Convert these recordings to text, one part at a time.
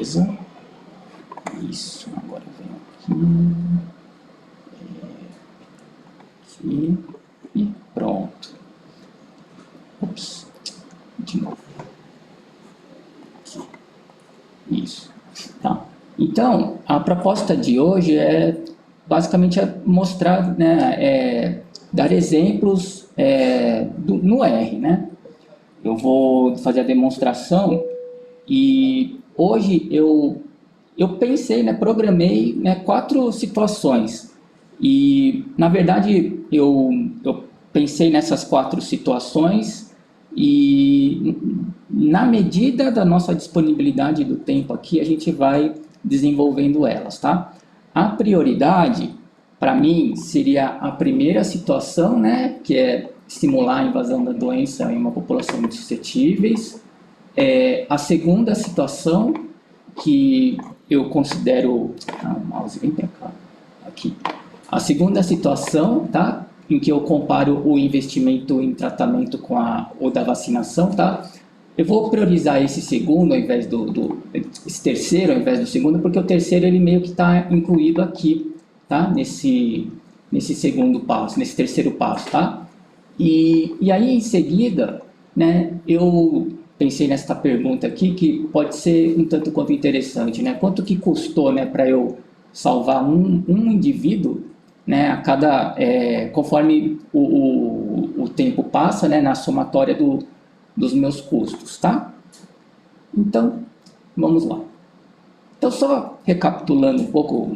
beleza. Isso, agora vem aqui e pronto. Ops, de novo. Aqui. Isso, tá. Então, a proposta de hoje é basicamente mostrar, né, dar exemplos no R, né? Eu vou fazer a demonstração e hoje eu pensei, né, programei, né, 4 situações e, na verdade, eu pensei nessas 4 situações e, na medida da nossa disponibilidade do tempo aqui, a gente vai desenvolvendo elas, tá? A prioridade, para mim, seria a primeira situação, né, que é estimular a invasão da doença em uma população de suscetíveis. A segunda situação, que eu considero... o mouse vem para cá. Aqui. A segunda situação, tá? Em que eu comparo o investimento em tratamento com o da vacinação, tá? Eu vou priorizar esse segundo ao invés esse terceiro ao invés do segundo, porque o terceiro ele meio que está incluído aqui, tá? Nesse segundo passo, nesse terceiro passo, tá? E aí em seguida, né? Eu pensei nesta pergunta aqui que pode ser um tanto quanto interessante, né? Quanto que custou, né, para eu salvar um indivíduo, né? A cada conforme o tempo passa, né? Na somatória dos meus custos, tá? Então, vamos lá. Então, só recapitulando um pouco,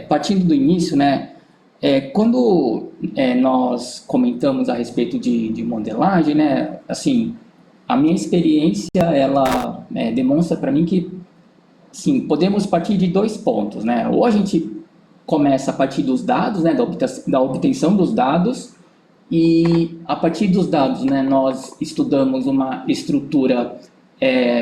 partindo do início, né? Quando nós comentamos a respeito de modelagem, né? Assim, a minha experiência, ela demonstra para mim que, sim, podemos partir de 2 pontos, né? Ou a gente começa a partir dos dados, né? Da obtenção dos dados, e a partir dos dados, né, nós estudamos uma estrutura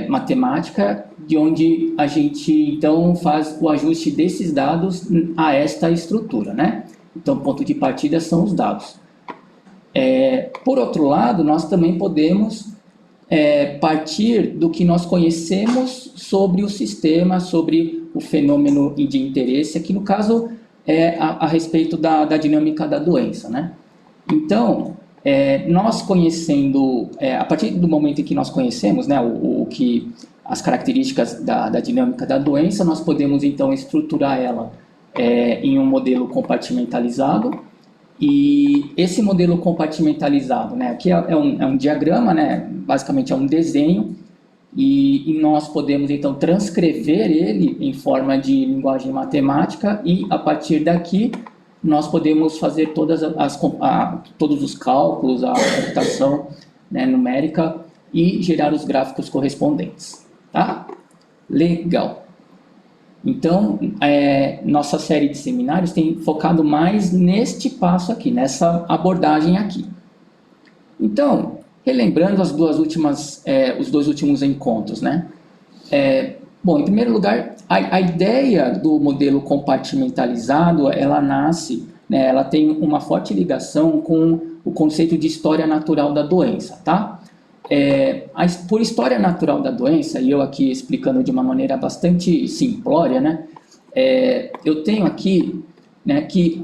matemática de onde a gente então faz o ajuste desses dados a esta estrutura, né? Então, ponto de partida são os dados. Por outro lado, nós também podemos partir do que nós conhecemos sobre o sistema, sobre o fenômeno de interesse, aqui no caso é a respeito da dinâmica da doença, né? Então, nós conhecendo, a partir do momento em que nós conhecemos, né, as características da dinâmica da doença, nós podemos então estruturar ela em um modelo compartimentalizado. E esse modelo compartimentalizado, né, aqui é um diagrama, né, basicamente é um desenho, e nós podemos então transcrever ele em forma de linguagem matemática e a partir daqui nós podemos fazer todos os cálculos, a computação, né, numérica e gerar os gráficos correspondentes, tá? Legal. Então, nossa série de seminários tem focado mais neste passo aqui, nessa abordagem aqui. Então, relembrando os 2 últimos encontros, né? Bom, em primeiro lugar, a ideia do modelo compartimentalizado, ela nasce, né, ela tem uma forte ligação com o conceito de história natural da doença, tá? Por história natural da doença, e eu aqui explicando de uma maneira bastante simplória, né, eu tenho aqui, né, que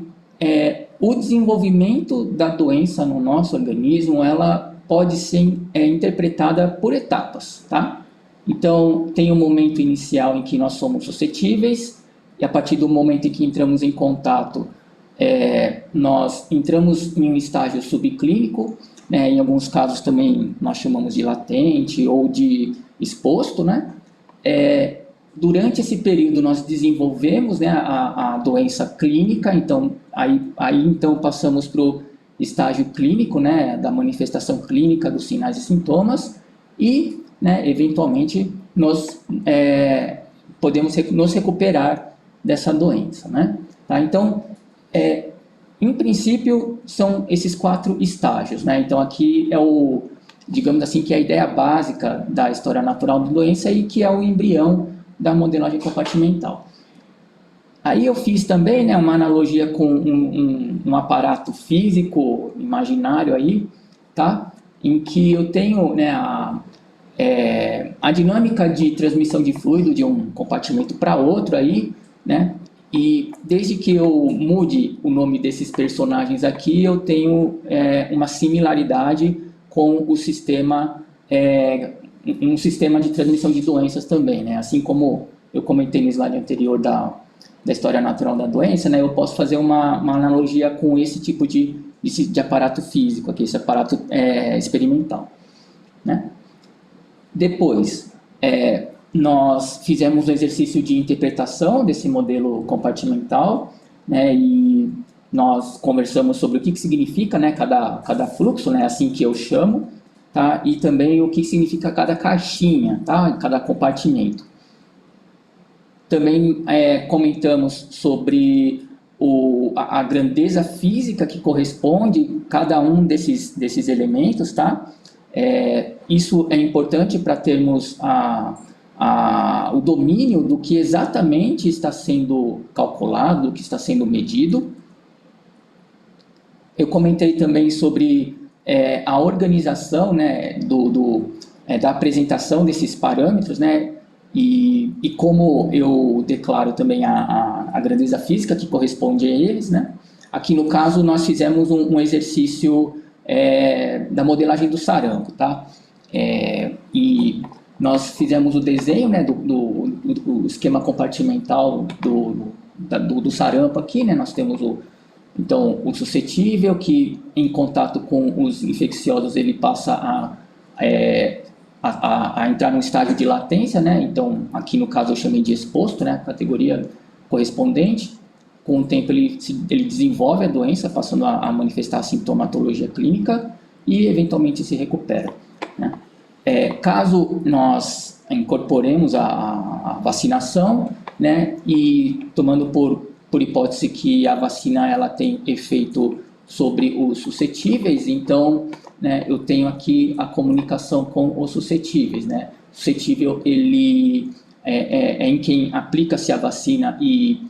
o desenvolvimento da doença no nosso organismo, ela pode ser interpretada por etapas, tá? Então, tem um momento inicial em que nós somos suscetíveis, e a partir do momento em que entramos em contato, nós entramos em um estágio subclínico, né? Em alguns casos também nós chamamos de latente ou de exposto, né? Durante esse período nós desenvolvemos, né, a doença clínica, então aí então passamos para o estágio clínico, né, da manifestação clínica dos sinais e sintomas e, né, eventualmente nós podemos nos recuperar dessa doença, né? Tá? Então, em princípio, são esses 4 estágios, né? Então, aqui digamos assim, que é a ideia básica da história natural da doença e que é o embrião da modelagem compartimental. Aí eu fiz também, né, uma analogia com um aparato físico imaginário aí, tá? Em que eu tenho, né, a a dinâmica de transmissão de fluido de um compartimento para outro aí, né? E desde que eu mude o nome desses personagens aqui, eu tenho uma similaridade com o sistema, um sistema de transmissão de doenças também, né? Assim como eu comentei no slide anterior da história natural da doença, né? Eu posso fazer uma analogia com esse tipo de aparato físico aqui, esse aparato experimental, né? Depois, nós fizemos um exercício de interpretação desse modelo compartimental, né, e nós conversamos sobre o que significa, né, cada fluxo, né, assim que eu chamo, tá, e também o que significa cada caixinha, tá, cada compartimento. Também comentamos sobre a grandeza física que corresponde a cada um desses elementos, tá? Isso é importante para termos o domínio do que exatamente está sendo calculado, do que está sendo medido. Eu comentei também sobre a organização, né, da apresentação desses parâmetros, né, e como eu declaro também a grandeza física que corresponde a eles, né. Aqui no caso nós fizemos um exercício da modelagem do sarampo, tá? E nós fizemos o desenho, né, do esquema compartimental do sarampo aqui, né? Nós temos então o suscetível, que em contato com os infecciosos ele passa a entrar num estágio de latência, né? Então aqui no caso eu chamei de exposto, né? A categoria correspondente. Com o tempo ele desenvolve a doença, passando a manifestar a sintomatologia clínica e eventualmente se recupera, né? Caso nós incorporemos a vacinação, né, e tomando por hipótese que a vacina ela tem efeito sobre os suscetíveis, então, né, eu tenho aqui a comunicação com os suscetíveis, né? Suscetível ele em quem aplica-se a vacina e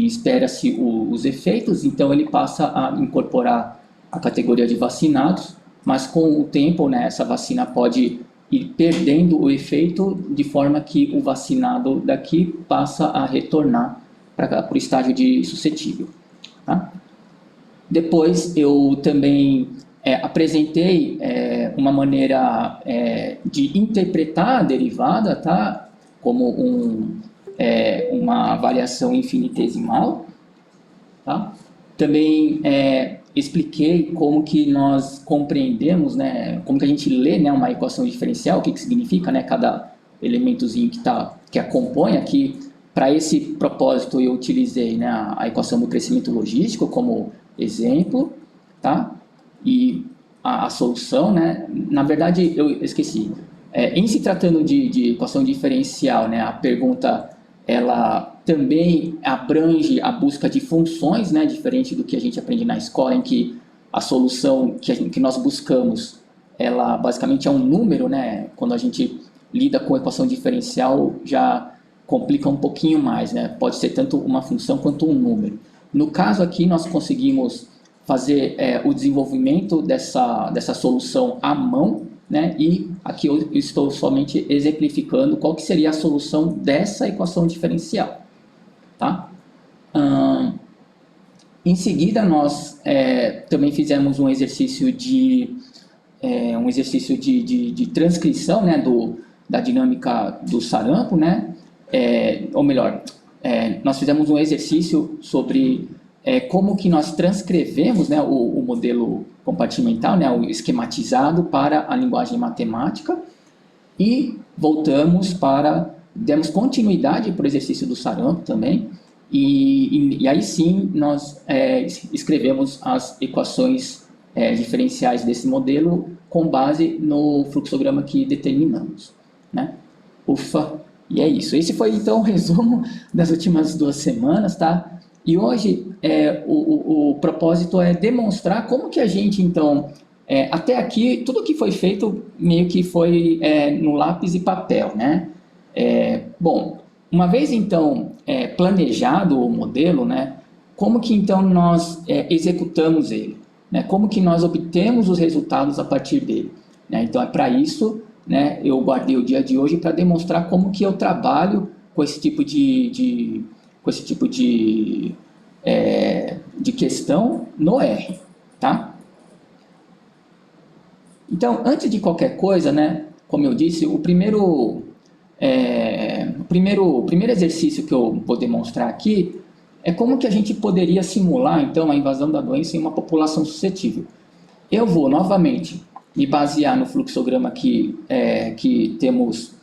espera-se os efeitos, então ele passa a incorporar a categoria de vacinados, mas com o tempo, né, essa vacina pode ir perdendo o efeito de forma que o vacinado daqui passa a retornar para o estágio de suscetível, tá? Depois eu também apresentei uma maneira de interpretar a derivada, tá? Como uma variação infinitesimal, tá? Também expliquei como que nós compreendemos, né, como que a gente lê, né, uma equação diferencial, o que significa, né, cada elementozinho que a compõe. Aqui, para esse propósito, eu utilizei, né, a equação do crescimento logístico como exemplo, tá? E a solução, né, na verdade, eu esqueci. Em se tratando de equação diferencial, né, a pergunta ela também abrange a busca de funções, né, diferente do que a gente aprende na escola, em que a solução que nós buscamos, ela basicamente é um número, né? Quando a gente lida com equação diferencial, já complica um pouquinho mais, né? Pode ser tanto uma função quanto um número. No caso aqui, nós conseguimos fazer o desenvolvimento dessa solução à mão, né? E aqui eu estou somente exemplificando qual que seria a solução dessa equação diferencial, tá? Em seguida, nós também fizemos um exercício de transcrição, né, da dinâmica do sarampo, né? Ou melhor, nós fizemos um exercício sobre como que nós transcrevemos, né, o modelo compartimental, né, o esquematizado para a linguagem matemática, e demos continuidade para o exercício do sarampo também, e aí sim nós escrevemos as equações diferenciais desse modelo com base no fluxograma que determinamos, né? Ufa, e é isso. Esse foi então o resumo das últimas 2 semanas, tá? E hoje o propósito é demonstrar como que a gente, então, até aqui, tudo que foi feito meio que foi no lápis e papel, né? Bom, uma vez então planejado o modelo, né? Como que então nós executamos ele? Né? Como que nós obtemos os resultados a partir dele? Né? Então, para isso, né, eu guardei o dia de hoje para demonstrar como que eu trabalho com esse tipo com esse tipo de questão no R, tá? Então, antes de qualquer coisa, né, como eu disse, o primeiro exercício que eu vou demonstrar aqui é como que a gente poderia simular, então, a invasão da doença em uma população suscetível. Eu vou, novamente, me basear no fluxograma que temos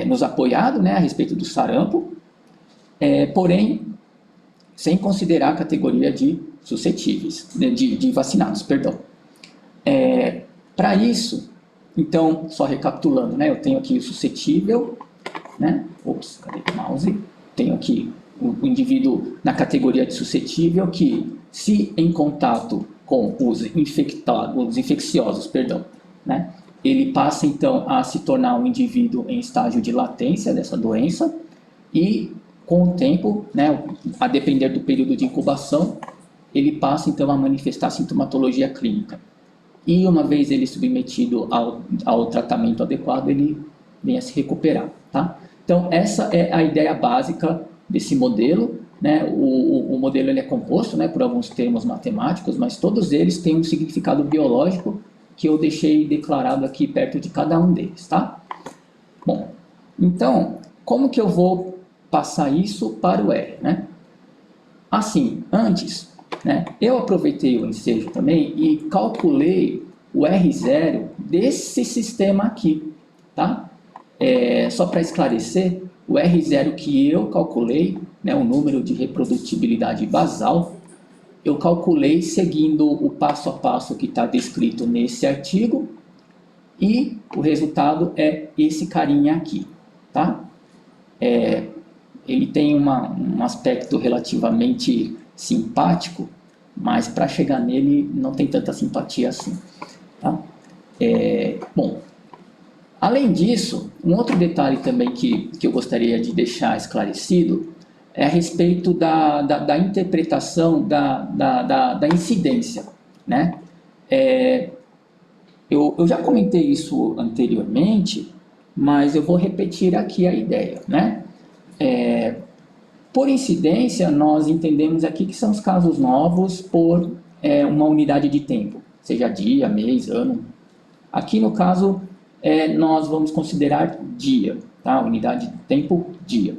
nos apoiado, né, a respeito do sarampo, porém, sem considerar a categoria de suscetíveis, de vacinados, perdão. Para isso, então, só recapitulando, né, eu tenho aqui o suscetível, né, cadê o mouse? Tenho aqui o indivíduo na categoria de suscetível que, se em contato com os infecciosos, né, ele passa então a se tornar um indivíduo em estágio de latência dessa doença e, com o tempo, né, a depender do período de incubação, ele passa então a manifestar sintomatologia clínica. E uma vez ele submetido ao tratamento adequado, ele vem a se recuperar, tá? Então, essa é a ideia básica desse modelo, né? O modelo ele é composto, né, por alguns termos matemáticos, mas todos eles têm um significado biológico que eu deixei declarado aqui perto de cada um deles, tá? Bom, então, como que eu vou passar isso para o R, né? Assim, antes, né, eu aproveitei o ensejo também e calculei o R0 desse sistema aqui, tá? Só para esclarecer, o R0 que eu calculei, né, o número de reprodutibilidade basal, eu calculei seguindo o passo a passo que está descrito nesse artigo e o resultado é esse carinha aqui, tá? Ele tem um aspecto relativamente simpático, mas para chegar nele não tem tanta simpatia assim, tá? Bom, além disso, um outro detalhe também que eu gostaria de deixar esclarecido é a respeito da interpretação da incidência, né? Eu já comentei isso anteriormente, mas eu vou repetir aqui a ideia, né? Por incidência, nós entendemos aqui que são os casos novos por uma unidade de tempo, seja dia, mês, ano. Aqui no caso, nós vamos considerar dia, tá? Unidade de tempo, dia.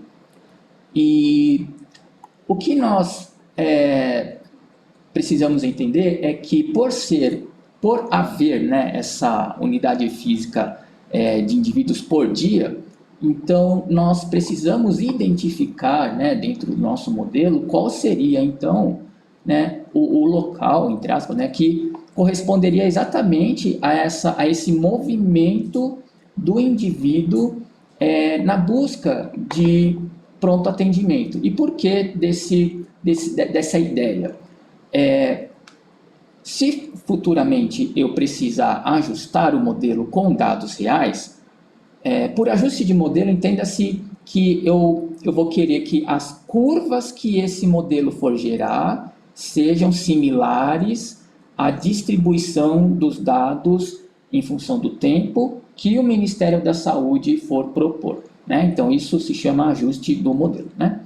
E o que nós precisamos entender é que por haver, né, essa unidade física de indivíduos por dia, então nós precisamos identificar, né, dentro do nosso modelo, qual seria então, né, o local, entre aspas, né, que corresponderia exatamente a esse movimento do indivíduo na busca de pronto atendimento. E por que dessa ideia? Se futuramente eu precisar ajustar o modelo com dados reais, por ajuste de modelo, entenda-se que eu vou querer que as curvas que esse modelo for gerar sejam similares à distribuição dos dados em função do tempo que o Ministério da Saúde for propor, né? Então, isso se chama ajuste do modelo, né?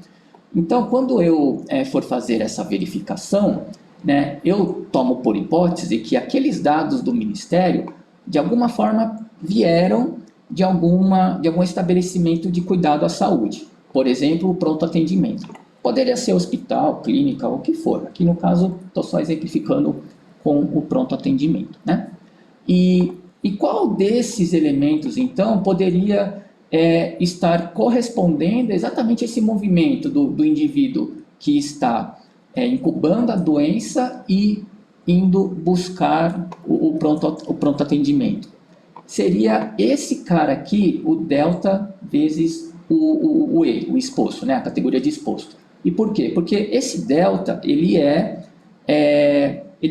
Então, quando eu for fazer essa verificação, né, eu tomo por hipótese que aqueles dados do Ministério, de alguma forma, vieram de algum estabelecimento de cuidado à saúde. Por exemplo, o pronto atendimento. Poderia ser hospital, clínica, o que for. Aqui, no caso, estou só exemplificando com o pronto atendimento, né? E qual desses elementos, então, poderia estar correspondendo exatamente a esse movimento do indivíduo que está incubando a doença e indo buscar o pronto atendimento? Seria esse cara aqui, o delta vezes o E, o exposto, né? A categoria de exposto. E por quê? Porque esse delta, ele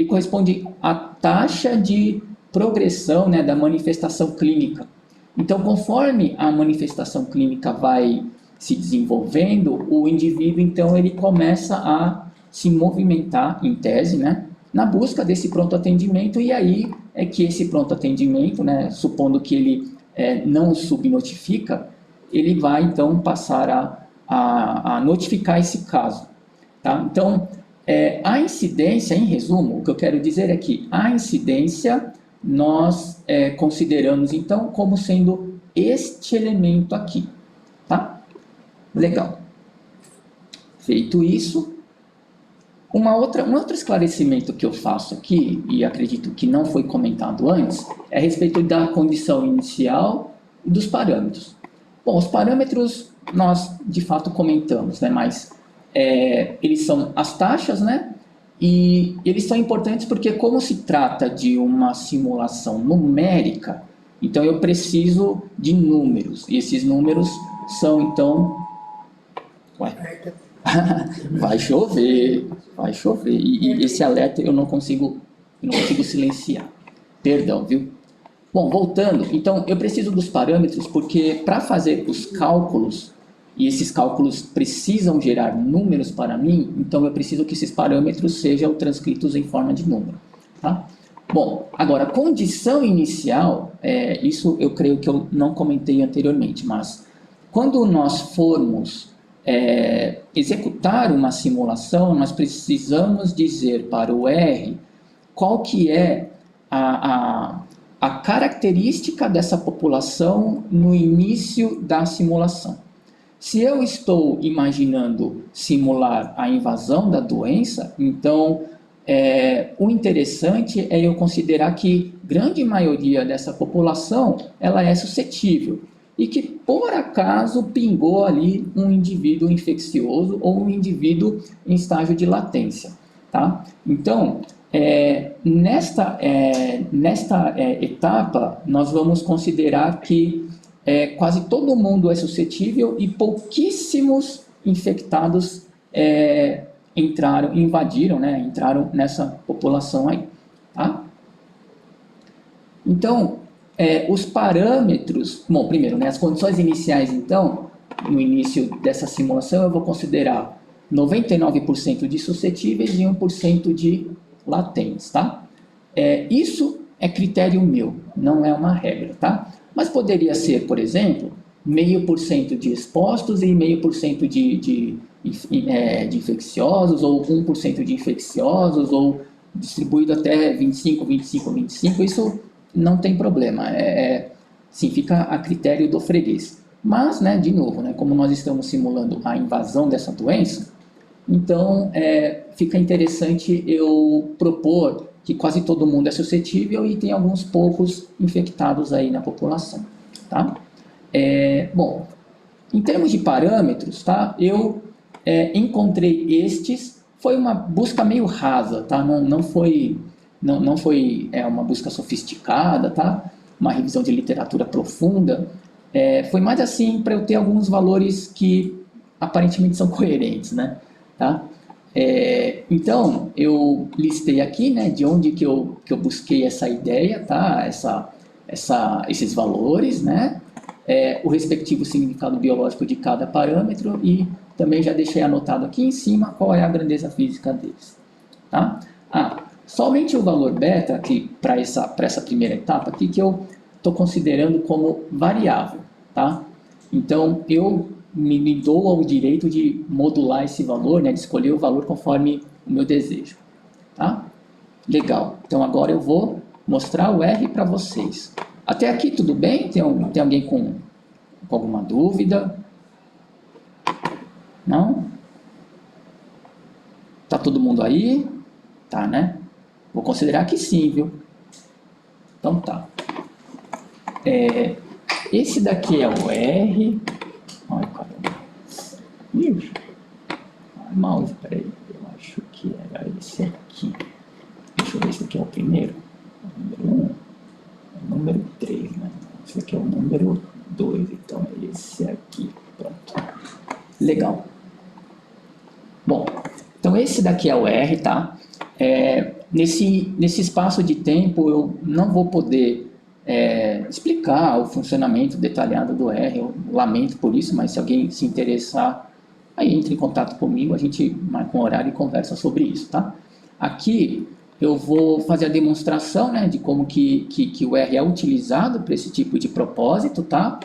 corresponde à taxa de progressão, né, da manifestação clínica. Então, conforme a manifestação clínica vai se desenvolvendo, o indivíduo, então, ele começa a se movimentar, em tese, né, na busca desse pronto atendimento, e aí é que esse pronto atendimento, né, supondo que ele não subnotifica, ele vai então passar a notificar esse caso. Tá? Então, a incidência, em resumo, o que eu quero dizer é que a incidência nós consideramos então como sendo este elemento aqui. Tá? Legal. Feito isso, um outro esclarecimento que eu faço aqui, e acredito que não foi comentado antes, é a respeito da condição inicial e dos parâmetros. Bom, os parâmetros nós de fato comentamos, né, mas eles são as taxas, né, e eles são importantes porque como se trata de uma simulação numérica, então eu preciso de números, e esses números são então... vai chover, e esse alerta eu não consigo silenciar, perdão, viu? Bom, voltando, então eu preciso dos parâmetros porque para fazer os cálculos, e esses cálculos precisam gerar números para mim, então eu preciso que esses parâmetros sejam transcritos em forma de número, tá? Bom, agora, condição inicial, isso eu creio que eu não comentei anteriormente, mas quando nós formos executar uma simulação, nós precisamos dizer para o R qual que é a característica dessa população no início da simulação. Se eu estou imaginando simular a invasão da doença, então o interessante é eu considerar que grande maioria dessa população ela é suscetível e que por acaso pingou ali um indivíduo infeccioso ou um indivíduo em estágio de latência, tá? Então, nesta etapa, nós vamos considerar que quase todo mundo é suscetível e pouquíssimos infectados invadiram, né, entraram nessa população aí, tá? Então, os parâmetros, bom, primeiro, né, as condições iniciais, então, no início dessa simulação, eu vou considerar 99% de suscetíveis e 1% de latentes, tá? Isso é critério meu, não é uma regra, tá? Mas poderia ser, por exemplo, 0,5% de expostos e 0,5% de infecciosos, ou 1% de infecciosos, ou distribuído até 25, 25, 25, isso não tem problema, sim, fica a critério do freguês. Mas, né, de novo, né, como nós estamos simulando a invasão dessa doença, então fica interessante eu propor que quase todo mundo é suscetível e tem alguns poucos infectados aí na população, tá? Bom, em termos de parâmetros, tá, eu encontrei estes, foi uma busca meio rasa, tá? Não foi uma busca sofisticada, tá? Uma revisão de literatura profunda, foi mais assim para eu ter alguns valores que aparentemente são coerentes, né? Tá? Então, eu listei aqui, né, de onde que eu busquei essa ideia, tá? Esses valores, né? O respectivo significado biológico de cada parâmetro e também já deixei anotado aqui em cima qual é a grandeza física deles, tá? Somente o valor beta aqui para essa primeira etapa aqui que eu estou considerando como variável, tá? Então, eu me dou ao direito de modular esse valor, né, de escolher o valor conforme o meu desejo, tá? Legal. Então, agora eu vou mostrar o R para vocês. Até aqui tudo bem? Tem alguém com alguma dúvida? Não? Tá todo mundo aí? Tá, né? Vou considerar que sim, viu? Então tá. Esse daqui é o R. Ai, caramba. Mouse, peraí. Eu acho que era esse aqui. Deixa eu ver se aqui é o primeiro. O número 1. O número 3, né? Esse aqui é o número 2. Então é esse aqui. Pronto. Legal. Bom, então esse daqui é o R, tá? Nesse espaço de tempo eu não vou poder explicar o funcionamento detalhado do R, eu lamento por isso, mas se alguém se interessar, aí entre em contato comigo, a gente marca um horário e conversa sobre isso, tá? Aqui eu vou fazer a demonstração, né, de como que o R é utilizado para esse tipo de propósito, tá?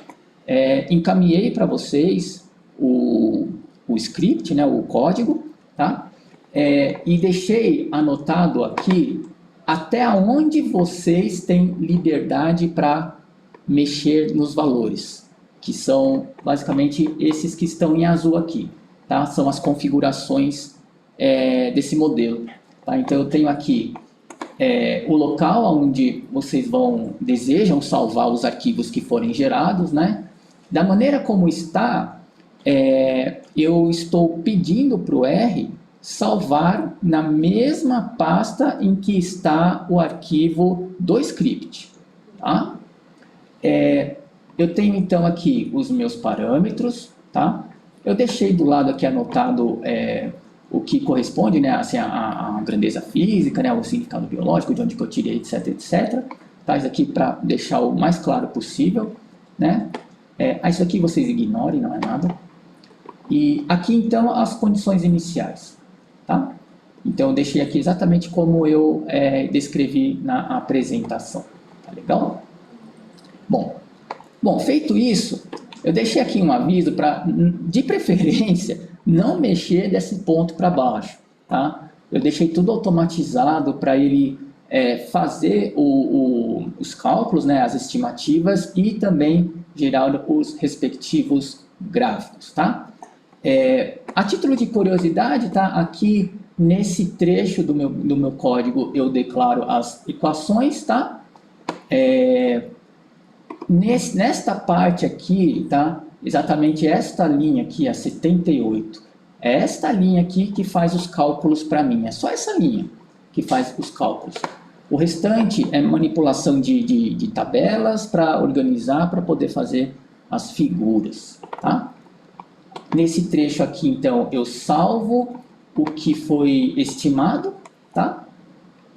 Encaminhei para vocês o script, né, o código, tá? E deixei anotado aqui até onde vocês têm liberdade para mexer nos valores, que são basicamente esses que estão em azul aqui, tá? São as configurações desse modelo. Tá? Então eu tenho aqui o local onde vocês desejam salvar os arquivos que forem gerados, né? Da maneira como está, eu estou pedindo para o R salvar na mesma pasta em que está o arquivo do script. Tá? Eu tenho então aqui os meus parâmetros, tá? Eu deixei do lado aqui anotado o que corresponde, né, assim, a grandeza física, né, o significado biológico, de onde que eu tirei, etc, etc. Tá? Isso aqui para deixar o mais claro possível, né? Isso aqui vocês ignorem, não é nada. E aqui então as condições iniciais, tá? Então eu deixei aqui exatamente como eu descrevi na apresentação, tá legal? Bom, feito isso, eu deixei aqui um aviso para, de preferência, não mexer desse ponto para baixo, tá? Eu deixei tudo automatizado para ele fazer os cálculos, né, as estimativas e também gerar os respectivos gráficos, tá? A título de curiosidade, tá? Aqui nesse trecho do meu código eu declaro as equações, tá? Nesta parte aqui, tá? Exatamente esta linha aqui, a 78. É esta linha aqui que faz os cálculos para mim. É só essa linha que faz os cálculos. O restante é manipulação de tabelas para organizar, para poder fazer as figuras, tá? Nesse trecho aqui, então, eu salvo o que foi estimado, tá?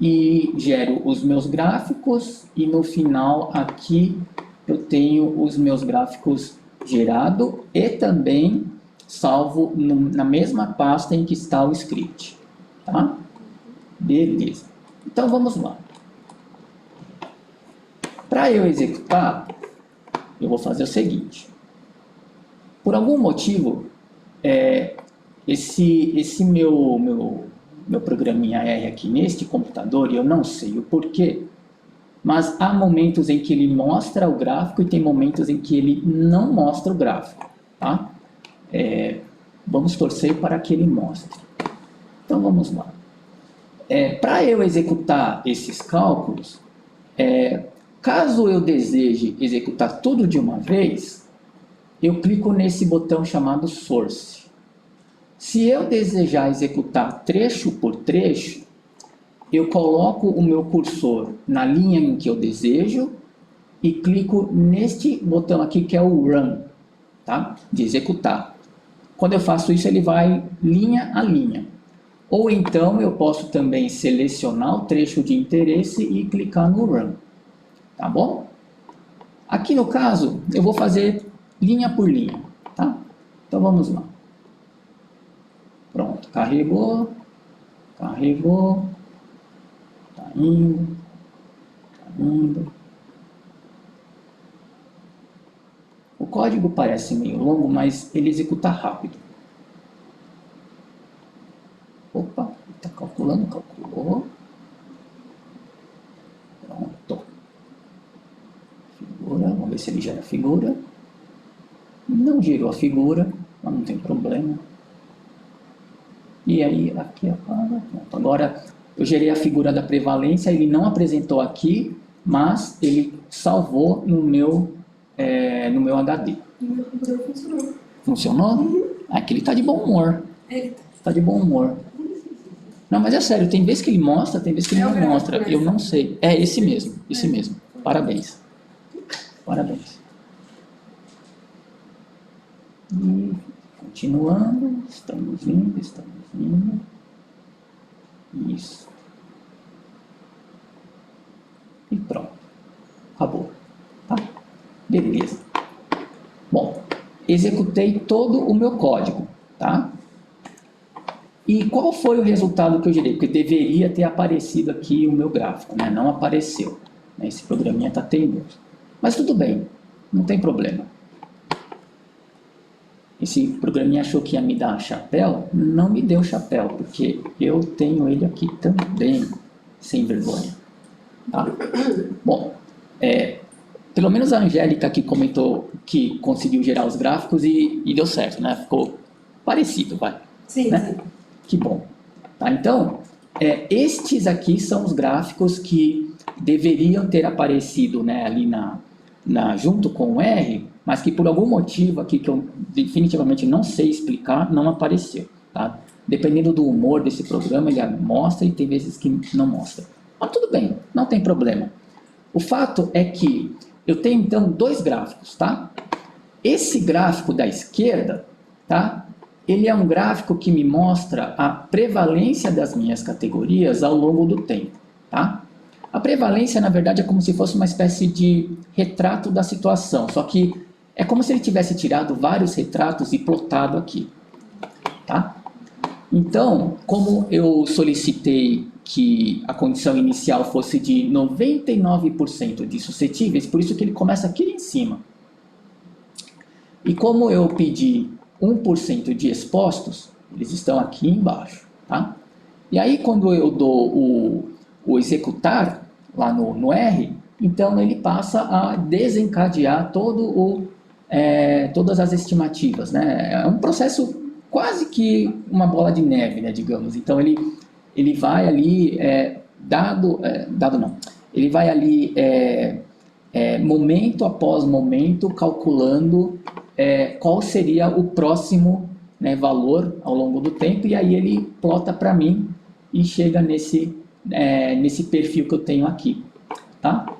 E gero os meus gráficos e no final aqui eu tenho os meus gráficos gerados e também salvo na mesma pasta em que está o script, tá? Beleza. Então vamos lá. Para eu executar, eu vou fazer o seguinte. Por algum motivo, esse meu programinha R aqui neste computador, eu não sei o porquê, mas há momentos em que ele mostra o gráfico e tem momentos em que ele não mostra o gráfico, tá? Vamos torcer para que ele mostre. Então vamos lá. Para eu executar esses cálculos, caso eu deseje executar tudo de uma vez, eu clico nesse botão chamado Source. Se eu desejar executar trecho por trecho, eu coloco o meu cursor na linha em que eu desejo e clico neste botão aqui que é o Run, tá? De executar. Quando eu faço isso, ele vai linha a linha. Ou então eu posso também selecionar o trecho de interesse e clicar no Run, tá bom? Aqui no caso, eu vou fazer linha por linha, tá? Então vamos lá. Pronto, carregou, tá indo. O código parece meio longo, mas ele executa rápido. Opa, está calculando, calculou. Pronto. Figura, vamos ver se ele gera a figura. Não gerou a figura, mas não tem problema. E aí, aqui apaga. Pronto. Agora, eu gerei a figura da prevalência, ele não apresentou aqui, mas ele salvou no meu HD. E meu computador funcionou. Funcionou? Uhum. Aqui ele está de bom humor. Ele Está de bom humor. Não, mas é sério, tem vezes que ele mostra, tem vezes que ele não mostra. Eu não sei. É esse mesmo, esse mesmo. Parabéns. Parabéns. E continuando, estamos indo. Isso. E pronto. Acabou. Tá? Beleza. Bom, executei todo o meu código, tá? E qual foi o resultado que eu gerei? Porque deveria ter aparecido aqui o meu gráfico, né? Não apareceu. Esse programinha está teimoso. Mas tudo bem, não tem problema. Esse programinha achou que ia me dar chapéu, não me deu chapéu, porque eu tenho ele aqui também, sem vergonha. Tá? Bom, pelo menos a Angélica que comentou que conseguiu gerar os gráficos e deu certo, né? Ficou parecido, vai. Sim, né? sim. Que bom. Tá? Então, estes aqui são os gráficos que deveriam ter aparecido, né, ali junto com o R, mas que por algum motivo aqui que eu definitivamente não sei explicar, não apareceu. Tá? Dependendo do humor desse programa, ele mostra e tem vezes que não mostra. Mas tudo bem, não tem problema. O fato é que eu tenho então dois gráficos, tá? Esse gráfico da esquerda, tá? Ele é um gráfico que me mostra a prevalência das minhas categorias ao longo do tempo, tá? A prevalência, na verdade, é como se fosse uma espécie de retrato da situação, só que é como se ele tivesse tirado vários retratos e plotado aqui, tá? Então, como eu solicitei que a condição inicial fosse de 99% de suscetíveis, por isso que ele começa aqui em cima. E como eu pedi 1% de expostos, eles estão aqui embaixo, tá? E aí quando eu dou o executar lá no R, então ele passa a desencadear todas as estimativas, né? É um processo quase que uma bola de neve, né, digamos. Então ele vai ali, dado não, ele vai ali momento após momento calculando qual seria o próximo, né, valor ao longo do tempo, e aí ele plota para mim e chega nesse perfil que eu tenho aqui. Tá?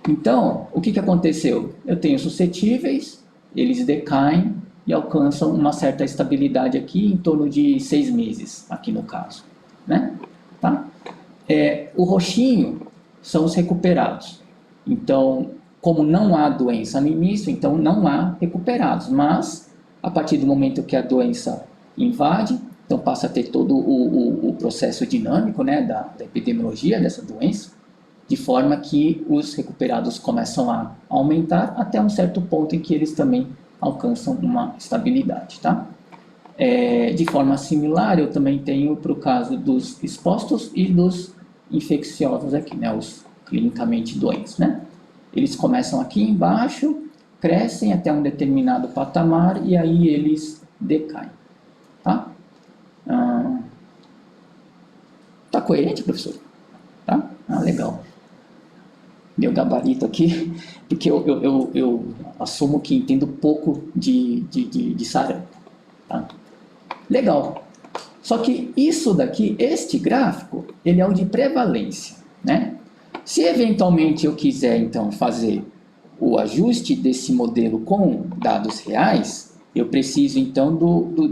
Então, o que aconteceu? Eu tenho suscetíveis, eles decaem e alcançam uma certa estabilidade aqui em torno de 6 meses, aqui no caso. Né? Tá? O roxinho são os recuperados. Então, como não há doença no início, então não há recuperados, mas a partir do momento que a doença invade, então passa a ter todo o processo dinâmico, né, da epidemiologia dessa doença, de forma que os recuperados começam a aumentar até um certo ponto em que eles também alcançam uma estabilidade, tá? De forma similar, eu também tenho para o caso dos expostos e dos infecciosos aqui, né, os clinicamente doentes, né? Eles começam aqui embaixo, crescem até um determinado patamar e aí eles decaem, tá? Tá coerente, professor? Tá? Legal. Meu gabarito aqui, porque eu assumo que entendo pouco de sarampo, tá? Legal. Só que isso daqui, este gráfico, ele é o de prevalência, né? Se eventualmente eu quiser, então, fazer o ajuste desse modelo com dados reais, eu preciso, então,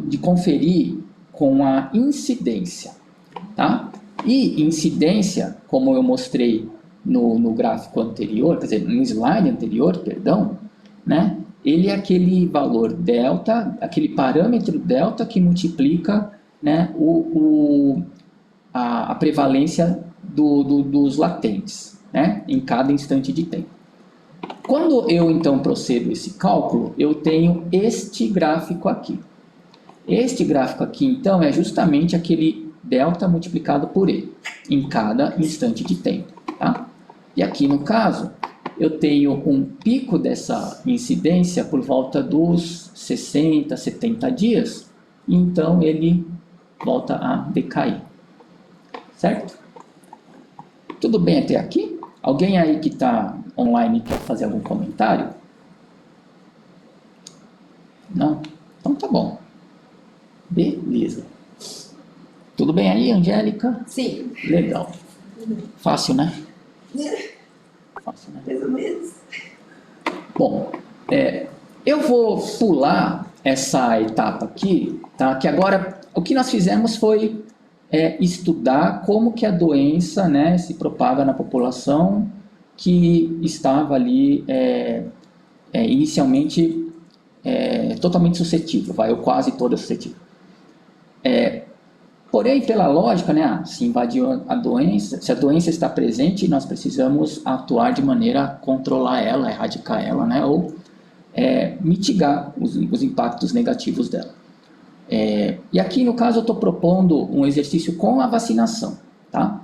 de conferir com a incidência, tá? E incidência, como eu mostrei no gráfico anterior, quer dizer, no slide anterior, perdão, né? Ele é aquele valor delta, aquele parâmetro delta que multiplica, né, a prevalência dos latentes, né, em cada instante de tempo. Quando eu então procedo esse cálculo, eu tenho este gráfico aqui. Este gráfico aqui, então, é justamente aquele delta multiplicado por E, em cada instante de tempo, tá? E aqui no caso, eu tenho um pico dessa incidência por volta dos 60, 70 dias, e então ele volta a decair. Certo? Tudo bem até aqui? Alguém aí que está online quer fazer algum comentário? Não? Então tá bom. Beleza. Tudo bem aí, Angélica? Sim. Legal. Fácil, né? Fácil, né? Mais ou menos. Bom, eu vou pular essa etapa aqui, tá? Que agora o que nós fizemos foi estudar como que a doença, né, se propaga na população que estava ali inicialmente totalmente suscetível, ou quase toda suscetível. Porém, pela lógica, né, se invadiu a doença, se a doença está presente, nós precisamos atuar de maneira a controlar ela, erradicar ela, né, ou mitigar os impactos negativos dela. E aqui, no caso, eu estou propondo um exercício com a vacinação, tá?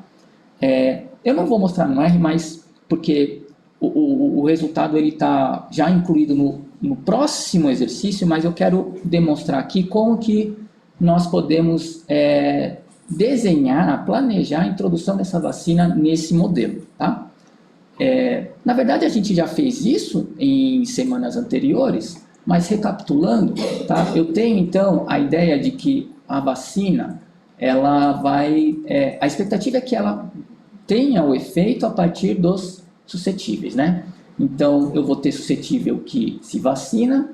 Eu não vou mostrar no R, mas porque o resultado está já incluído no próximo exercício, mas eu quero demonstrar aqui como que nós podemos desenhar, planejar a introdução dessa vacina nesse modelo, tá? Na verdade, a gente já fez isso em semanas anteriores, mas recapitulando, tá? Eu tenho então a ideia de que a vacina, ela vai, a expectativa é que ela tenha o efeito a partir dos suscetíveis, né? Então, eu vou ter suscetível que se vacina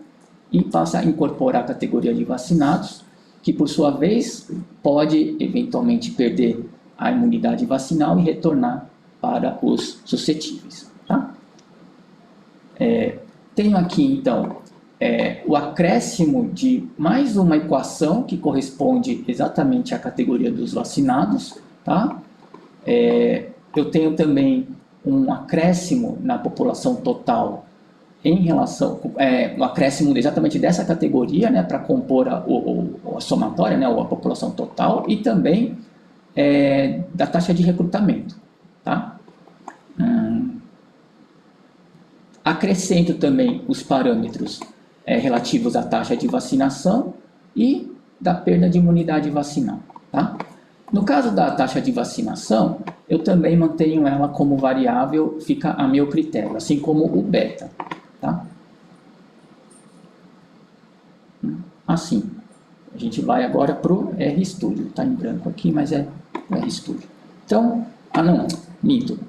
e passa a incorporar a categoria de vacinados, que por sua vez pode eventualmente perder a imunidade vacinal e retornar para os suscetíveis, tá? Tenho aqui então o acréscimo de mais uma equação que corresponde exatamente à categoria dos vacinados, tá? Eu tenho também um acréscimo na população total em relação, um acréscimo exatamente dessa categoria, né, para compor a somatória, né, a população total, e também da taxa de recrutamento, tá? Acrescento também os parâmetros relativos à taxa de vacinação e da perda de imunidade vacinal, tá? No caso da taxa de vacinação, eu também mantenho ela como variável, fica a meu critério, assim como o beta, tá? Assim, a gente vai agora para o RStudio, está em branco aqui, mas é o RStudio. Então, não, minto,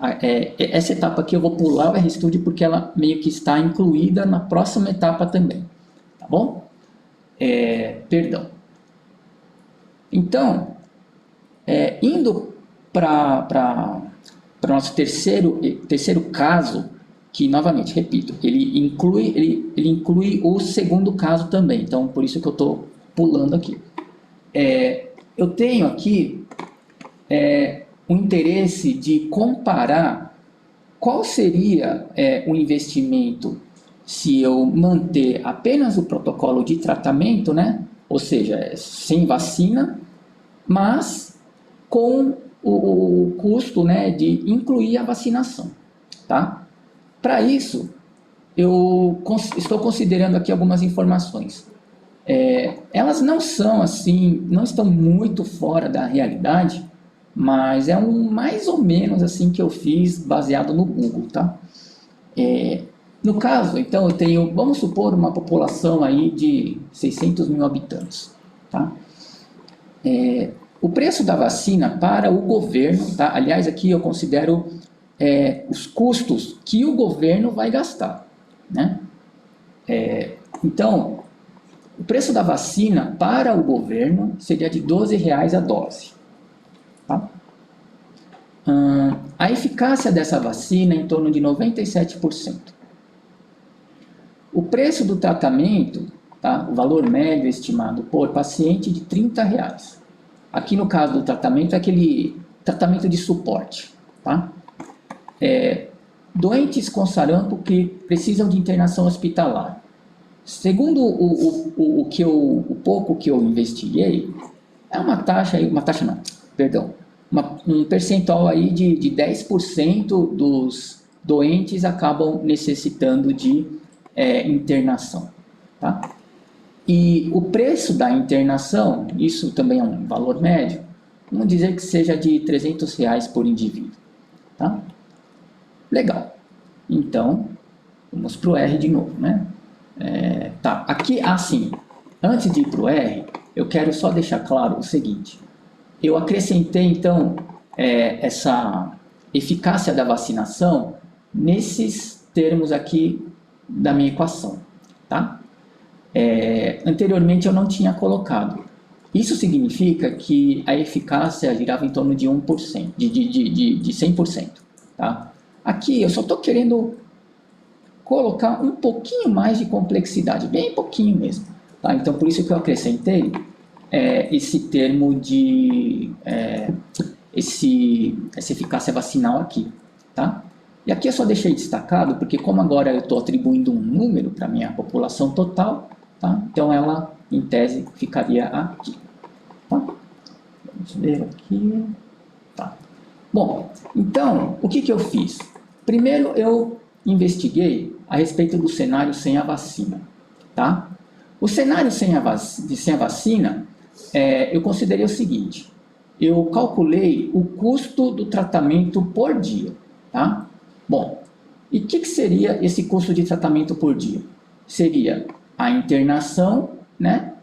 essa etapa aqui eu vou pular o RStudio porque ela meio que está incluída na próxima etapa também, tá bom? Perdão. Então, indo para o nosso terceiro caso, que novamente, repito, ele inclui o segundo caso também, então por isso que eu estou pulando aqui. Eu tenho aqui o interesse de comparar qual seria o investimento se eu manter apenas o protocolo de tratamento, né? Ou seja, sem vacina, mas com o custo, né, de incluir a vacinação, tá? Para isso, eu estou considerando aqui algumas informações. Elas não são assim, não estão muito fora da realidade, mas é mais ou menos assim que eu fiz baseado no Google, tá? No caso, então, eu tenho, vamos supor, uma população aí de 600 mil habitantes, tá? O preço da vacina para o governo, tá? Aliás, aqui eu considero os custos que o governo vai gastar, né? Então, o preço da vacina para o governo seria de R$12 a dose, tá? A eficácia dessa vacina é em torno de 97%. O preço do tratamento, tá? O valor médio estimado por paciente de R$30. Aqui no caso do tratamento é aquele tratamento de suporte, tá? Doentes com sarampo que precisam de internação hospitalar. Segundo o pouco que eu investiguei, é um percentual aí de 10% dos doentes acabam necessitando de internação, tá? E o preço da internação, isso também é um valor médio, vamos dizer que seja de R$300 por indivíduo, tá? Legal. Então, vamos para o R de novo, né? Tá, aqui, assim, antes de ir para o R, eu quero só deixar claro o seguinte. Eu acrescentei, então, essa eficácia da vacinação nesses termos aqui da minha equação, tá? Anteriormente eu não tinha colocado. Isso significa que a eficácia girava em torno de 1%, de 100%, tá? Aqui eu só estou querendo colocar um pouquinho mais de complexidade, bem pouquinho mesmo, tá? Então por isso que eu acrescentei esse termo de essa eficácia vacinal aqui, tá? E aqui eu só deixei destacado porque como agora eu estou atribuindo um número para a minha população total, tá? Então ela, em tese, ficaria aqui, tá? Vamos ver aqui, tá? Bom, então, o que eu fiz? Primeiro eu investiguei a respeito do cenário sem a vacina, tá? O cenário sem a vacina, eu considerei o seguinte, eu calculei o custo do tratamento por dia, tá? Bom, e o que seria esse custo de tratamento por dia? Seria a internação, né?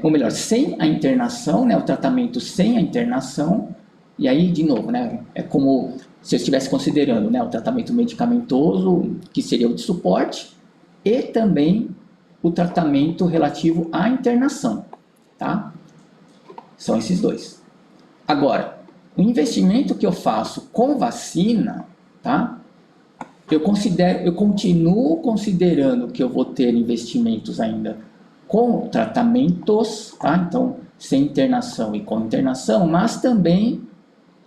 Ou melhor, sem a internação, né? O tratamento sem a internação, e aí, de novo, né? É como se eu estivesse considerando, né, o tratamento medicamentoso, que seria o de suporte, e também o tratamento relativo à internação, tá? São esses dois. Agora, o investimento que eu faço com vacina, tá? Eu continuo considerando que eu vou ter investimentos ainda com tratamentos, tá? Então, sem internação e com internação, mas também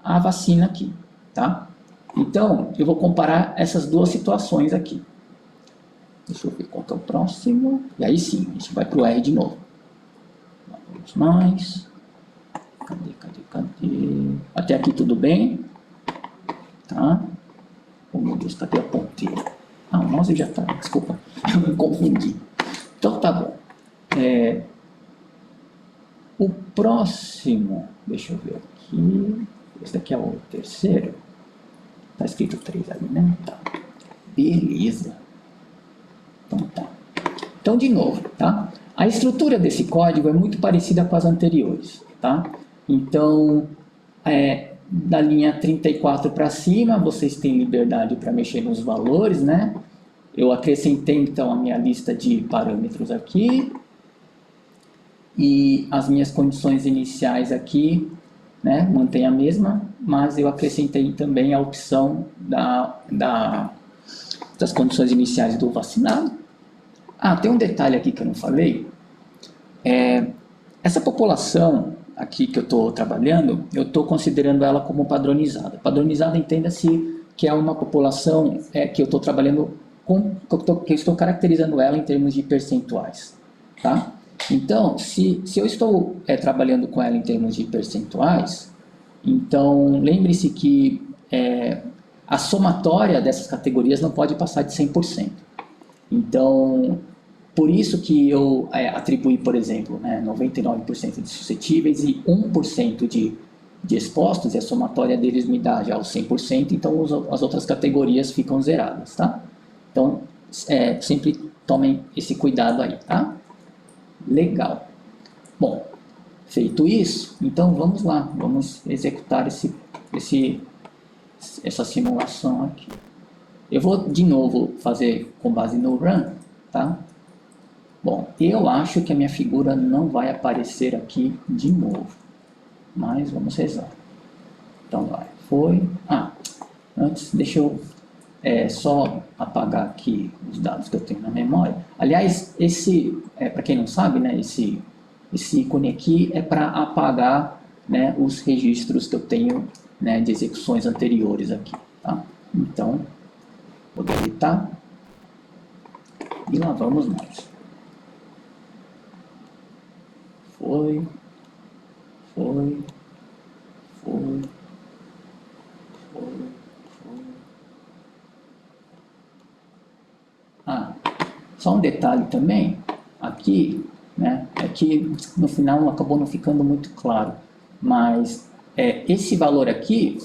a vacina aqui, tá? Então, eu vou comparar essas duas situações aqui. Deixa eu ver qual que é o próximo. E aí sim, a gente vai para o R de novo. Vamos mais. Cadê? Até aqui tudo bem? Tá? Oh, meu Deus, cadê a ponteira? Ah, o mouse já tá, desculpa, eu me confundi. Então tá bom. O próximo, deixa eu ver aqui. Esse daqui é o terceiro. Tá escrito 3 ali, né? Tá. Beleza. Então tá. Então, de novo, tá? A estrutura desse código é muito parecida com as anteriores, tá? Então, da linha 34 para cima, vocês têm liberdade para mexer nos valores, né? Eu acrescentei, então, a minha lista de parâmetros aqui. E as minhas condições iniciais aqui, né, mantém a mesma, mas eu acrescentei também a opção das condições iniciais do vacinado. Ah, tem um detalhe aqui que eu não falei. Essa população aqui que eu estou trabalhando, eu estou considerando ela como padronizada. Padronizada, entenda-se que é uma população que eu estou trabalhando que eu estou caracterizando ela em termos de percentuais, tá? Então, se eu estou trabalhando com ela em termos de percentuais, então lembre-se que a somatória dessas categorias não pode passar de 100%. Então, por isso que eu atribuí, por exemplo, 99% de suscetíveis e 1% de expostos, e a somatória deles me dá já os 100%, então as outras categorias ficam zeradas, tá? Então, sempre tomem esse cuidado aí, tá? Legal. Bom, feito isso, então vamos lá, vamos executar essa simulação aqui. Eu vou de novo fazer com base no run, tá? Bom, eu acho que a minha figura não vai aparecer aqui de novo, mas vamos rezar. Então vai, foi. Antes deixa eu só apagar aqui os dados que eu tenho na memória. Aliás, para quem não sabe, né, esse ícone aqui é para apagar, né, os registros que eu tenho, né, de execuções anteriores aqui, tá? Então, vou deletar e lá vamos nós. Foi. Só um detalhe também, aqui, né, é que no final acabou não ficando muito claro, mas esse valor aqui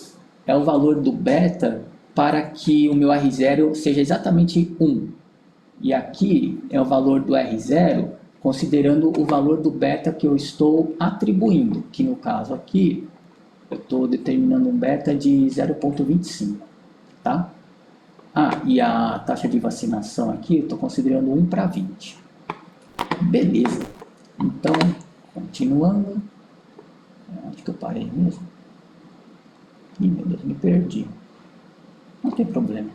é o valor do beta para que o meu R0 seja exatamente 1. E aqui é o valor do R0 considerando o valor do beta que eu estou atribuindo, que no caso aqui eu estou determinando um beta de 0,25, tá? E a taxa de vacinação aqui, eu estou considerando 1 para 20. Beleza. Então, continuando. Onde que eu parei mesmo? Ih, meu Deus, me perdi. Não tem problema.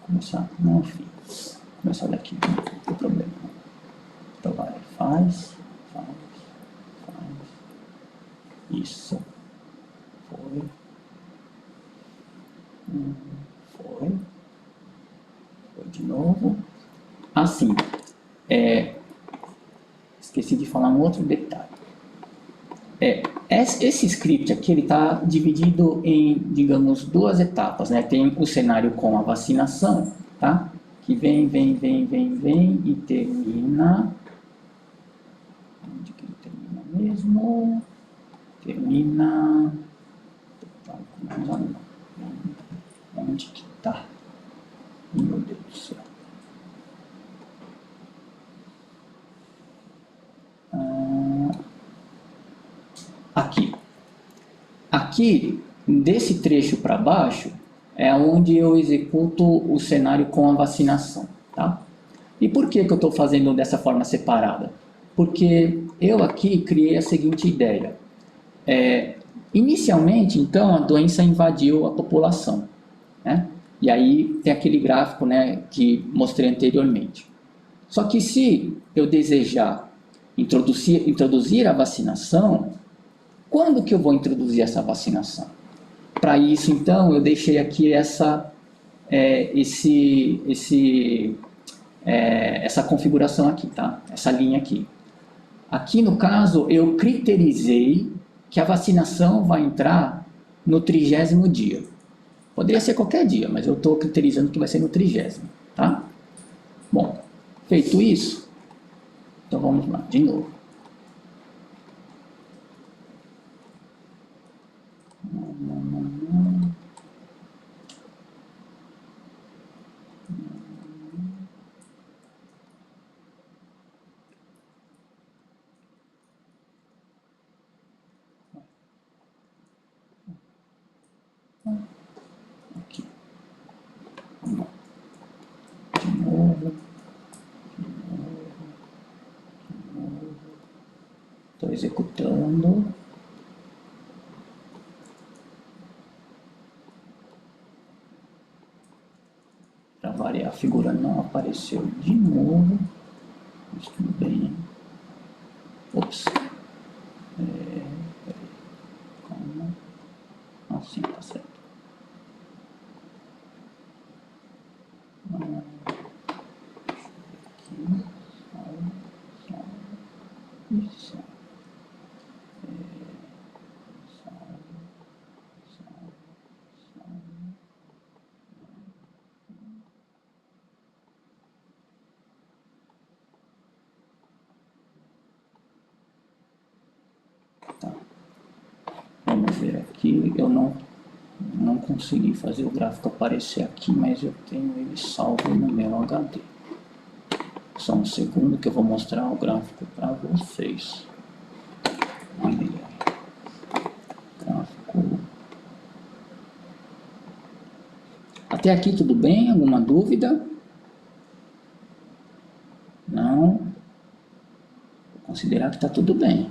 Começar? Não, filho. Começar daqui, não tem problema. Então vai, faz. esqueci de falar um outro detalhe. Esse script aqui, ele está dividido em, digamos, duas etapas, né? Tem o cenário com a vacinação, tá? Que vem e termina... Onde que ele termina mesmo? Termina... Onde que tá? Meu Deus do céu. Aqui, desse trecho para baixo, é onde eu executo o cenário com a vacinação, tá? E por que eu estou fazendo dessa forma separada? Porque eu aqui criei a seguinte ideia. Inicialmente, então, a doença invadiu a população, né? E aí tem aquele gráfico, né, que mostrei anteriormente. Só que se eu desejar introduzir a vacinação, quando que eu vou introduzir essa vacinação? Para isso, então, eu deixei aqui essa configuração aqui, tá? Essa linha aqui. Aqui, no caso, eu criterizei que a vacinação vai entrar no 30º dia. Poderia ser qualquer dia, mas eu estou criterizando que vai ser no 30º, tá? Bom, feito isso, então vamos lá, de novo. Aqui. De novo. Estou executando. Para variar, a figura não apareceu de novo. Mas tudo bem. Ops. Calma. Assim, tá certo. Isso. Tá. Vamos ver aqui. Eu não consegui fazer o gráfico aparecer aqui, mas eu tenho ele salvo no meu HD. Só um segundo que eu vou mostrar o gráfico para vocês. Gráfico. Até aqui tudo bem? Alguma dúvida? Não? Vou considerar que está tudo bem.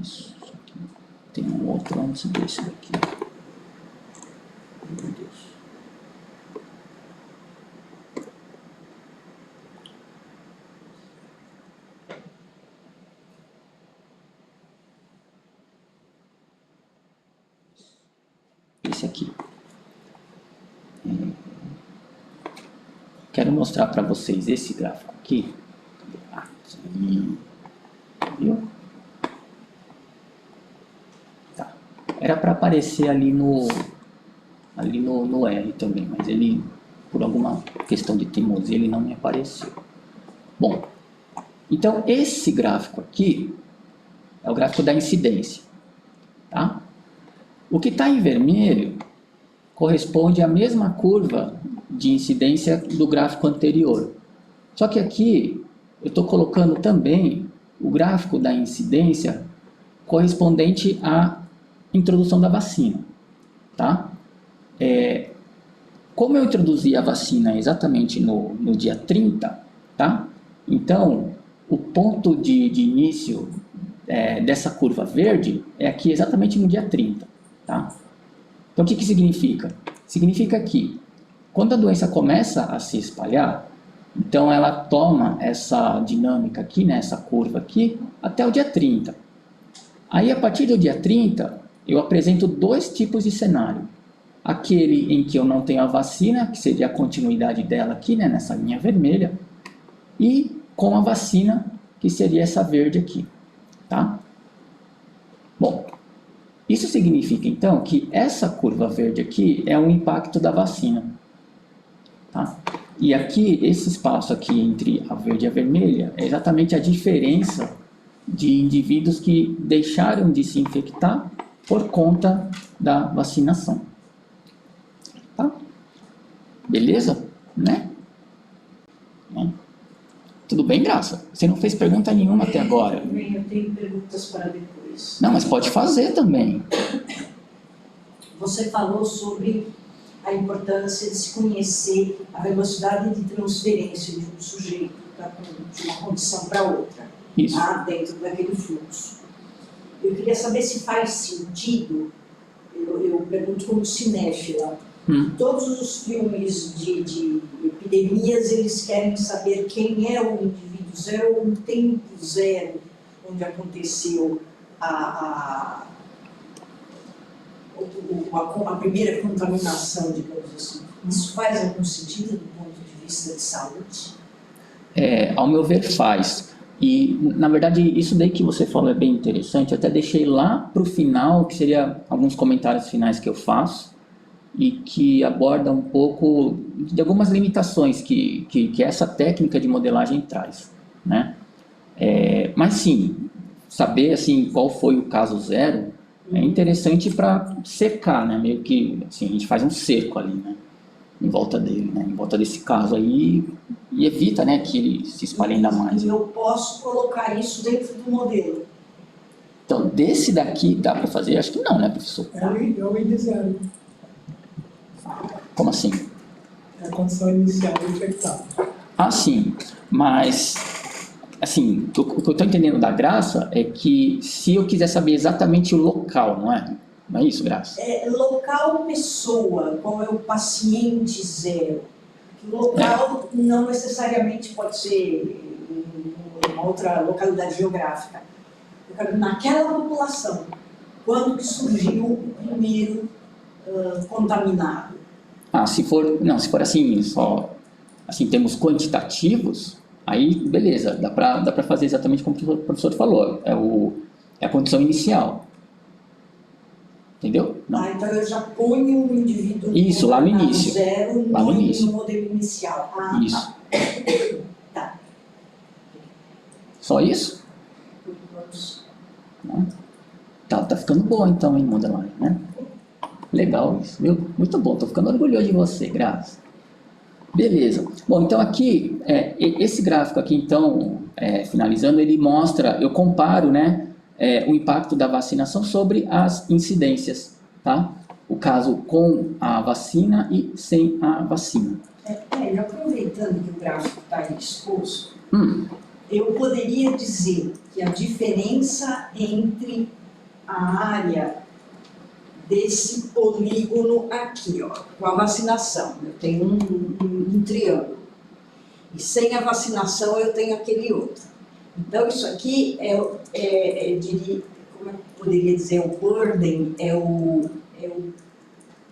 Isso aqui. Tem um outro antes desse daqui. Meu Deus. Esse aqui. Quero mostrar para vocês esse gráfico aqui. Aqui. Viu? Tá. Era para aparecer ali no R também, mas ele, por alguma questão de teimosia, ele não me apareceu. Bom, então esse gráfico aqui é o gráfico da incidência, tá? O que está em vermelho corresponde à mesma curva de incidência do gráfico anterior. Só que aqui eu estou colocando também o gráfico da incidência correspondente à introdução da vacina, tá? Como eu introduzi a vacina exatamente no dia 30, tá? Então, o ponto de início dessa curva verde é aqui exatamente no dia 30, tá? Então, o que significa? Significa que, quando a doença começa a se espalhar, Então, ela toma essa dinâmica aqui, né, essa curva aqui, até o dia 30. Aí, a partir do dia 30, eu apresento dois tipos de cenário. Aquele em que eu não tenho a vacina, que seria a continuidade dela aqui, né, nessa linha vermelha, e com a vacina, que seria essa verde aqui, tá? Bom, isso significa, então, que essa curva verde aqui é um impacto da vacina, tá? E aqui, esse espaço aqui entre a verde e a vermelha é exatamente a diferença de indivíduos que deixaram de se infectar por conta da vacinação. Tá? Beleza? Né? Tudo bem, Graça? Você não fez pergunta nenhuma até agora. Eu tenho perguntas para depois. Não, mas pode fazer também. Você falou sobre a importância de se conhecer a velocidade de transferência de um sujeito de uma condição para outra, Isso. Tá? Dentro daquele fluxo. Eu queria saber se faz sentido, eu pergunto como cinéfila, todos os filmes de epidemias, eles querem saber quem é o indivíduo zero ou o tempo zero onde aconteceu a primeira contaminação, digamos assim. Isso faz algum sentido do ponto de vista de saúde? Ao meu ver, faz. E, na verdade, isso daí que você falou é bem interessante. Eu até deixei lá para o final, que seria alguns comentários finais que eu faço, e que aborda um pouco de algumas limitações que essa técnica de modelagem traz, né? Mas sim, saber assim, qual foi o caso zero é interessante para secar, né? Meio que assim, a gente faz um cerco ali, né? Em volta dele, né? Em volta desse caso aí, e evita, né, que ele se espalhe ainda mais. E eu posso colocar isso dentro do modelo? Então, desse daqui dá para fazer? Acho que não, né, professor? É o ID zero. Como assim? É a condição inicial do infectado. Ah, sim. Mas, assim, o que eu estou entendendo da Graça é que se eu quiser saber exatamente o local, não é? Não é isso, Graça? Local pessoa, qual é o paciente zero? O local não necessariamente pode ser em uma outra localidade geográfica. Naquela população, quando que surgiu o primeiro contaminado? Ah, se for assim, só assim, temos quantitativos, aí beleza, dá para fazer exatamente como o professor falou, é a condição inicial. Entendeu? Não. Então eu já ponho o indivíduo isso, lá no início. Zero lá no início. No modelo inicial. Isso. Tá. Só isso? Não. Tá ficando bom então, hein, modelagem, né? Legal isso, viu? Muito bom, tô ficando orgulhoso de você, Graça. Beleza. Bom, então aqui, esse gráfico aqui, então, finalizando, ele mostra, eu comparo, né, o impacto da vacinação sobre as incidências, tá? O caso com a vacina e sem a vacina. E aproveitando que o gráfico está aí exposto, eu poderia dizer que a diferença entre a área desse polígono aqui, ó, com a vacinação, eu tenho um triângulo, e sem a vacinação eu tenho aquele outro. Então isso aqui como eu poderia dizer, o burden, é o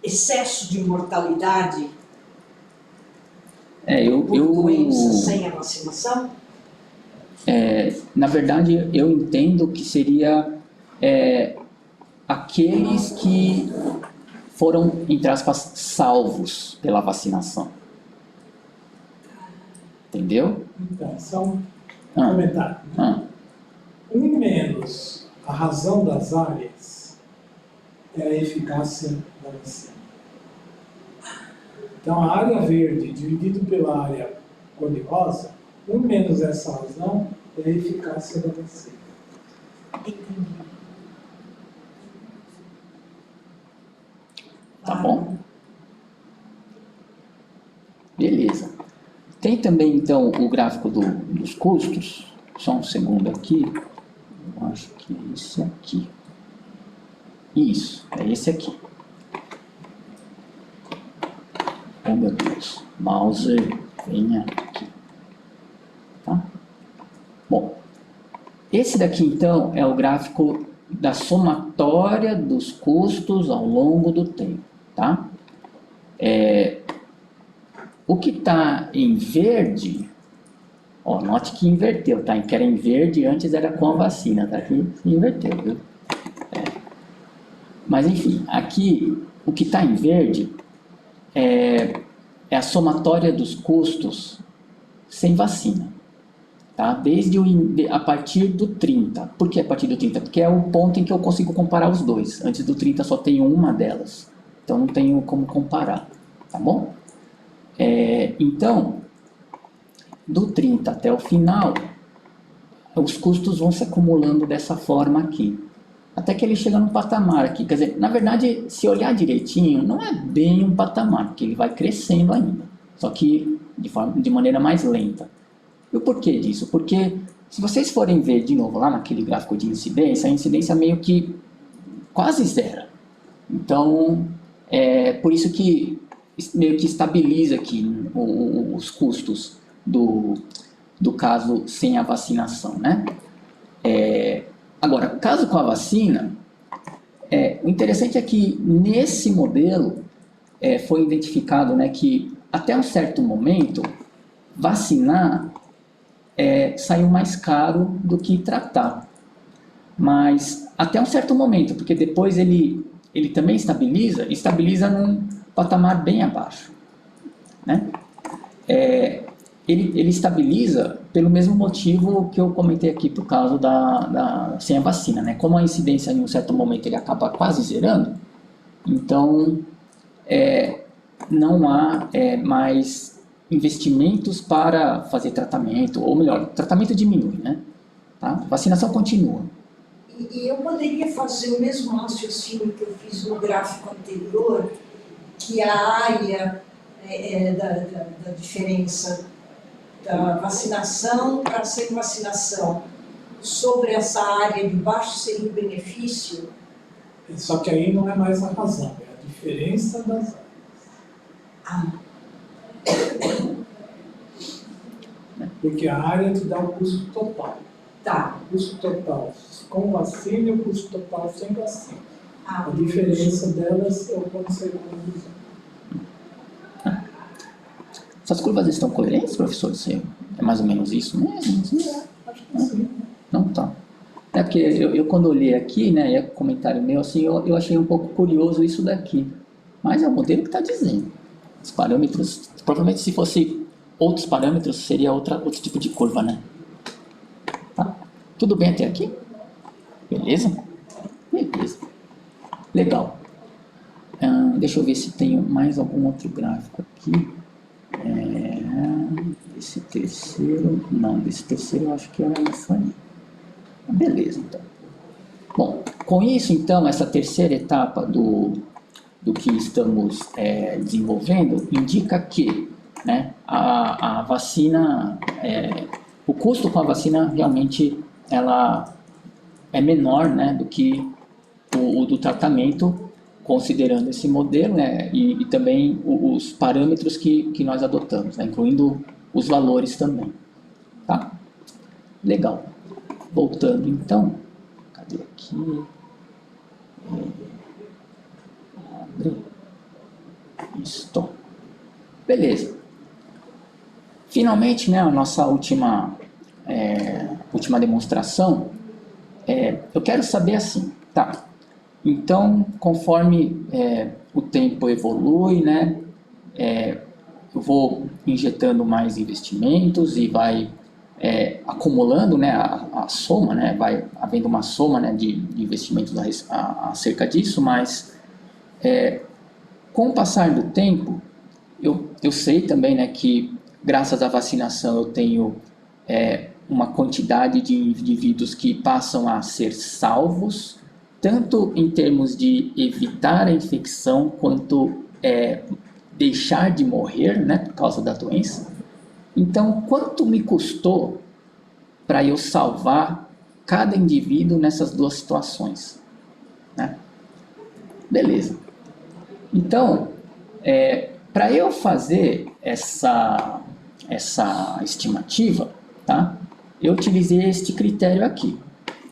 excesso de mortalidade por doença sem a vacinação? Na verdade, eu entendo que seria aqueles que foram, entre aspas, salvos pela vacinação. Entendeu? Então, só um comentário. Um menos a razão das áreas é a eficácia da vacina. Então, a área verde dividido pela área cor-de-rosa, um menos essa razão é a eficácia da vacina. Tá bom? Beleza. Tem também, então, o gráfico dos custos. Só um segundo aqui. Eu acho que é esse aqui. Isso, é esse aqui. Oh, meu Deus. Mouse, venha aqui. Bom, esse daqui, então, é o gráfico da somatória dos custos ao longo do tempo, tá? O que está em verde, ó, note que inverteu, tá? Que era em verde, antes era com a vacina, tá? Aqui inverteu, viu? Mas, enfim, aqui, o que está em verde é a somatória dos custos sem vacina. Tá? A partir do 30. Por que a partir do 30? Porque é o ponto em que eu consigo comparar os dois. Antes do 30 só tenho uma delas. Então não tenho como comparar. Tá bom? Então, do 30 até o final, os custos vão se acumulando dessa forma aqui. Até que ele chega num patamar aqui. Quer dizer, na verdade, se olhar direitinho, não é bem um patamar, porque ele vai crescendo ainda. Só que de maneira mais lenta. E o porquê disso? Porque se vocês forem ver de novo lá naquele gráfico de incidência, a incidência meio que quase zero. Então, é por isso que meio que estabiliza aqui os custos do caso sem a vacinação, né? Agora, caso com a vacina, o interessante é que nesse modelo foi identificado, né, que até um certo momento vacinar saiu mais caro do que tratar. Mas até um certo momento, porque depois ele também estabiliza num patamar bem abaixo. Né? Ele estabiliza pelo mesmo motivo que eu comentei aqui, por causa sem a vacina. Né? Como a incidência em um certo momento ele acaba quase zerando, então não há mais investimentos para fazer tratamento, ou melhor, o tratamento diminui, né? Tá? A vacinação continua. E eu poderia fazer o mesmo raciocínio que eu fiz no gráfico anterior, que a área da diferença da vacinação para sem vacinação sobre essa área de baixo seria o benefício? Só que aí não é mais a razão, é a diferença das áreas. Porque a área te dá o custo total. Tá. O custo total com vacina e o custo total sem vacina. A diferença delas é o quanto você economiza. Essas curvas estão coerentes, professor? É mais ou menos isso mesmo? Acho que sim. Não, tá. Porque eu quando olhei aqui, né, e é comentário meu, assim, eu achei um pouco curioso isso daqui. Mas é o modelo que está dizendo. Os parâmetros, provavelmente se fosse outros parâmetros, seria outro tipo de curva, né? Tá? Tudo bem até aqui? Beleza? Beleza. Legal. Deixa eu ver se tem mais algum outro gráfico aqui. Esse terceiro... Não, desse terceiro eu acho que era isso aí. Beleza, então. Bom, com isso, então, essa terceira etapa do que estamos desenvolvendo indica que, né, a vacina, o custo com a vacina realmente ela é menor, né, do que o do tratamento, considerando esse modelo, né, e também os parâmetros que nós adotamos, né, incluindo os valores também. Tá? Legal. Voltando então, cadê aqui? Isto. Beleza. Finalmente, né, a nossa última demonstração, eu quero saber assim, tá? Então, conforme o tempo evolui, né, eu vou injetando mais investimentos e vai acumulando, né, a soma, né, vai havendo uma soma, né, de investimentos acerca disso, mas com o passar do tempo, eu sei também, né, que graças à vacinação eu tenho uma quantidade de indivíduos que passam a ser salvos, tanto em termos de evitar a infecção, quanto deixar de morrer, né, por causa da doença. Então, quanto me custou para eu salvar cada indivíduo nessas duas situações? Né? Beleza. Então, para eu fazer essa estimativa, tá? eu utilizei este critério aqui,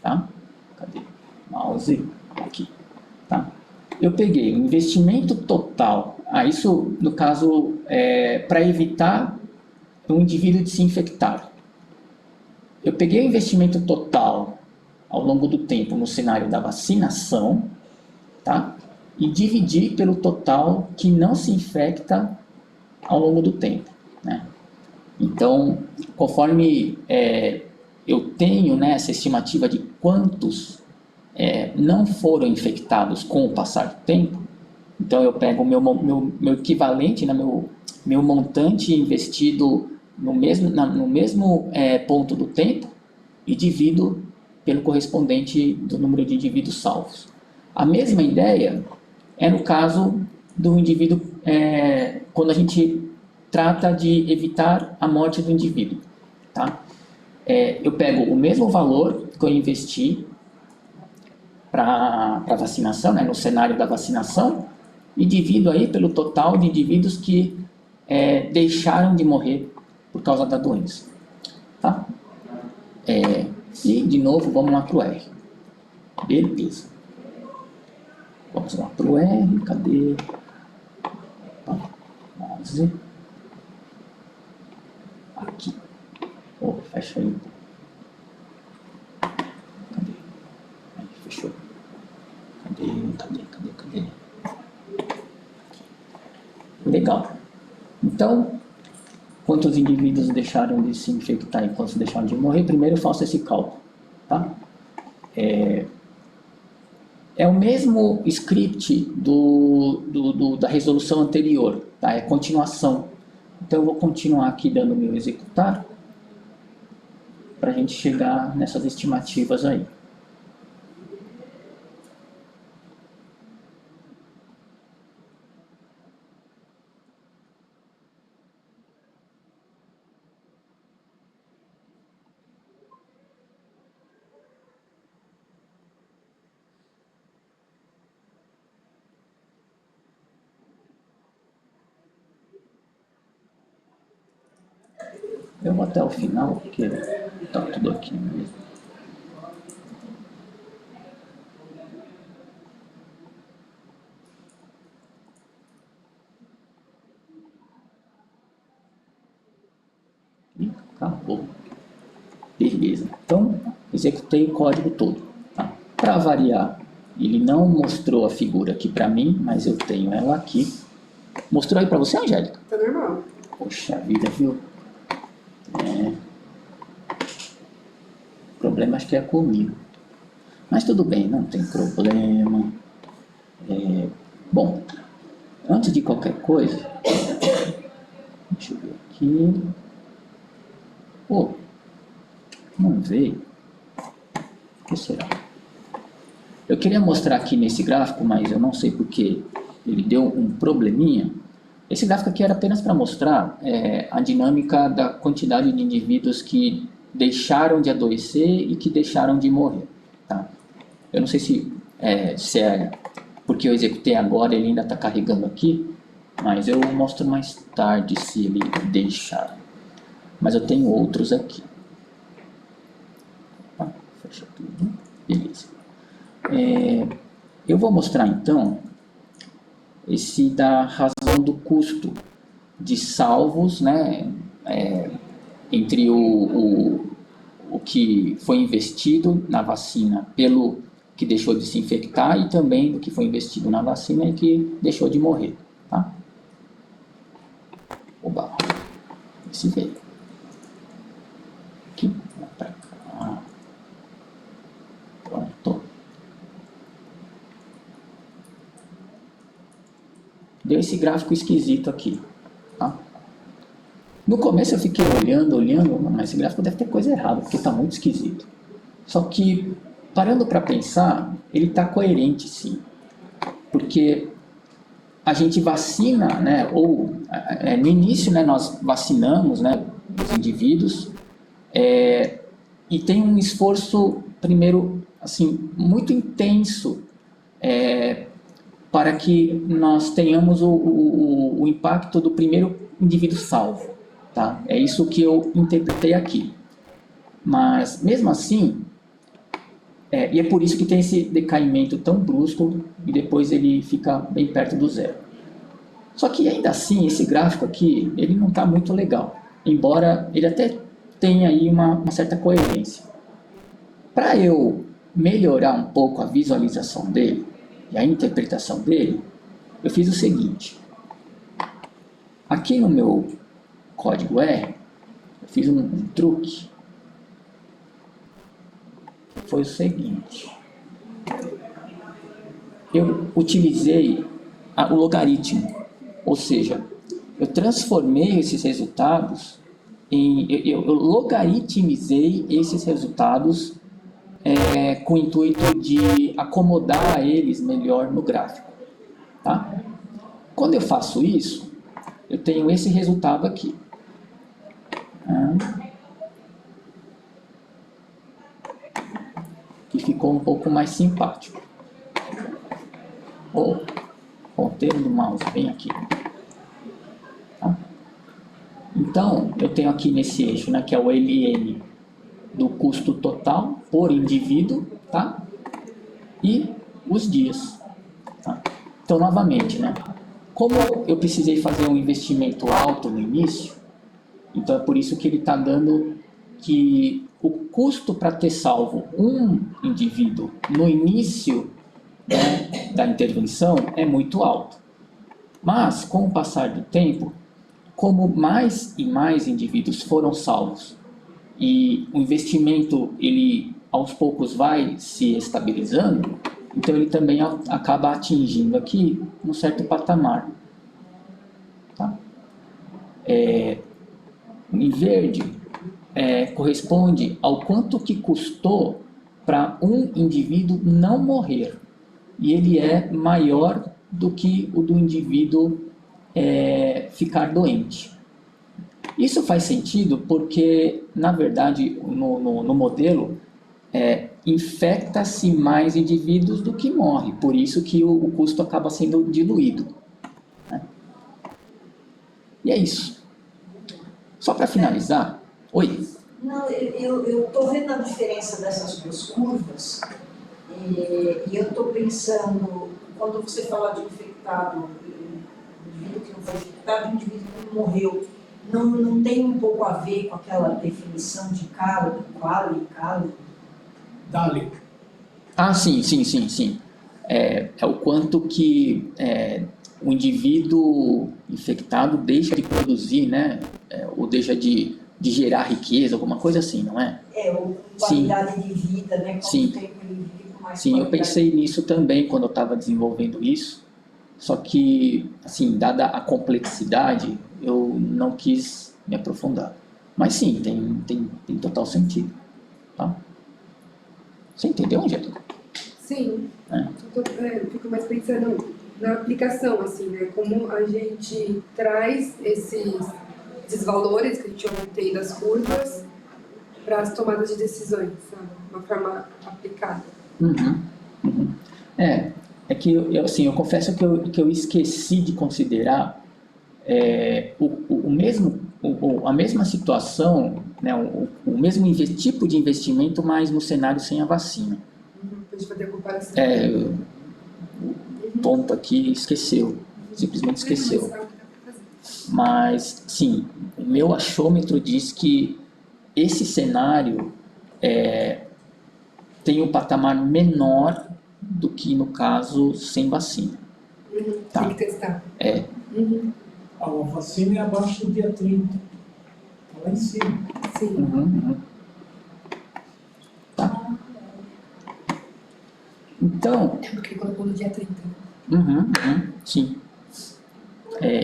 tá? Cadê? Mouse aqui, tá? Eu peguei o investimento total, isso no caso para evitar o indivíduo de se infectar. Eu peguei o investimento total ao longo do tempo no cenário da vacinação, tá? E dividi pelo total que não se infecta ao longo do tempo, né? Então, conforme eu tenho, né, essa estimativa de quantos não foram infectados com o passar do tempo, então eu pego o meu equivalente, né, meu montante investido no mesmo ponto do tempo e divido pelo correspondente do número de indivíduos salvos. A mesma ideia é no caso do indivíduo, quando a gente trata de evitar a morte do indivíduo, tá? Eu pego o mesmo valor que eu investi para a vacinação, né, no cenário da vacinação, e divido aí pelo total de indivíduos que deixaram de morrer por causa da doença, tá? E de novo vamos lá para o R. Beleza. Vamos lá para o R, cadê? Mouse. Aqui. Fecha aí. Cadê? Aí, fechou. Cadê? Legal. Então, quantos indivíduos deixaram de se infectar e quantos deixaram de morrer? Primeiro eu faço esse cálculo, tá? É o mesmo script da resolução anterior, tá? É continuação. Então eu vou continuar aqui dando o meu executar para a gente chegar nessas estimativas aí. Eu vou até o final, porque está tudo aqui mesmo. E acabou. Beleza. Então, executei o código todo. Tá? Para variar, ele não mostrou a figura aqui para mim, mas eu tenho ela aqui. Mostrou aí para você, Angélica? Tá normal. Poxa vida, viu? O problema acho que é comigo. Mas tudo bem, não tem problema. Bom, antes de qualquer coisa, deixa eu ver aqui. Não veio. O que será? Eu queria mostrar aqui nesse gráfico, mas eu não sei porque ele deu um probleminha. Esse gráfico aqui era apenas para mostrar a dinâmica da quantidade de indivíduos que deixaram de adoecer e que deixaram de morrer. Tá? Eu não sei se é porque eu executei agora, ele ainda está carregando aqui, mas eu mostro mais tarde se ele deixar. Mas eu tenho outros aqui. Fecha tudo. Beleza. Eu vou mostrar então esse da razão do custo de salvos, né, entre o que foi investido na vacina pelo que deixou de se infectar e também do que foi investido na vacina e que deixou de morrer. Tá? Oba, esse veio. Aqui, pra cá. Pronto. Deu esse gráfico esquisito aqui. Tá? No começo eu fiquei olhando, mas esse gráfico deve ter coisa errada, porque está muito esquisito. Só que, parando para pensar, ele está coerente sim. Porque a gente vacina, né, ou no início, né, nós vacinamos, né, os indivíduos, e tem um esforço, primeiro, assim, muito intenso para que nós tenhamos o impacto do primeiro indivíduo salvo. Tá? É isso que eu interpretei aqui. Mas, mesmo assim, e é por isso que tem esse decaimento tão brusco e depois ele fica bem perto do zero. Só que ainda assim, esse gráfico aqui, ele não está muito legal, embora ele até tenha aí uma certa coerência. Para eu melhorar um pouco a visualização dele e a interpretação dele, eu fiz o seguinte. Aqui no meu código R, eu fiz um truque. Foi o seguinte. Eu utilizei o logaritmo, ou seja, eu transformei esses resultados eu logaritmizei esses resultados com o intuito de acomodar eles melhor no gráfico. Tá? Quando eu faço isso, eu tenho esse resultado aqui. Que ficou um pouco mais simpático. O ponteiro do mouse bem aqui. Tá? Então, eu tenho aqui nesse eixo, né, que é o LN do custo total por indivíduo, tá? E os dias. Tá? Então, novamente, né, como eu precisei fazer um investimento alto no início, então é por isso que ele está dando que o custo para ter salvo um indivíduo no início, né, da intervenção é muito alto. Mas, com o passar do tempo, como mais e mais indivíduos foram salvos e o investimento, ele aos poucos vai se estabilizando, então ele também acaba atingindo aqui um certo patamar. Tá? Em verde, corresponde ao quanto que custou para um indivíduo não morrer. E ele é maior do que o do indivíduo ficar doente. Isso faz sentido porque, na verdade, no modelo, infecta-se mais indivíduos do que morre. Por isso que o custo acaba sendo diluído. Né? E é isso. Só para finalizar... Oi? Não, eu estou vendo a diferença dessas duas curvas e eu estou pensando, quando você fala de infectado, indivíduo que não foi infectado, indivíduo que não morreu, não tem um pouco a ver com aquela definição de quali? Dali. Ah, sim. É o quanto que o indivíduo infectado deixa de produzir, né? Ou deixa de gerar riqueza, alguma coisa assim, não é? Ou qualidade de vida, né? Sim. Tempo ele vive com mais Sim, eu pensei nisso também quando eu estava desenvolvendo isso, só que, assim, dada a complexidade, eu não quis me aprofundar. Mas sim, tem total sentido. Tá? Você entendeu, Angélica? Sim. Eu fico mais pensando na aplicação, assim, né? Como a gente traz esses valores que a gente obtém das curvas para as tomadas de decisões, sabe? Uma forma aplicada. É que eu confesso que eu esqueci de considerar a mesma situação, né, o mesmo tipo de investimento, mas no cenário sem a vacina. Para a gente fazer a comparação. O tonto aqui esqueceu, simplesmente esqueceu. Mas, sim, o meu achômetro diz que esse cenário tem um patamar menor do que no caso sem vacina. Tá? Tem que testar. A vacina é abaixo do dia 30. Está lá em cima. Sim. Tá? Então... É porque colocou no dia 30. Sim.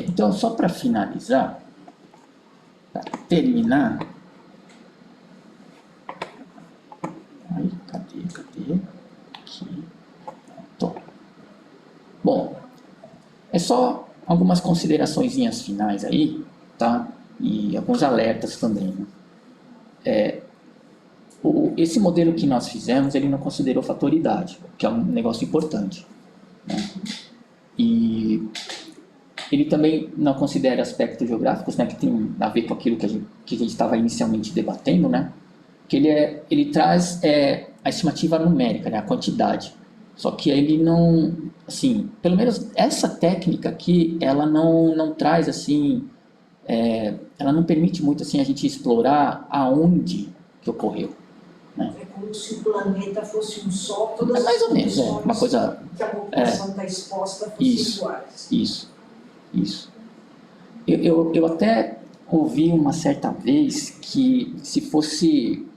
Então, só para finalizar, para terminar... Aí, cadê? Aqui. Tô. Bom, é só algumas consideraçõezinhas finais aí, tá? E alguns alertas também. Né? Esse modelo que nós fizemos, ele não considerou fator idade, que é um negócio importante. Né? E ele também não considera aspectos geográficos, né, que tem a ver com aquilo que a gente estava inicialmente debatendo, né? porque ele traz a estimativa numérica, né, a quantidade. Só que ele não, assim, pelo menos essa técnica aqui, ela não traz, assim, ela não permite muito, assim, a gente explorar aonde que ocorreu. Né? É como se o planeta fosse um só, todas Mais as ou menos, uma coisa... que a população está exposta fossem iguais. Isso. Eu até ouvi uma certa vez que se fosse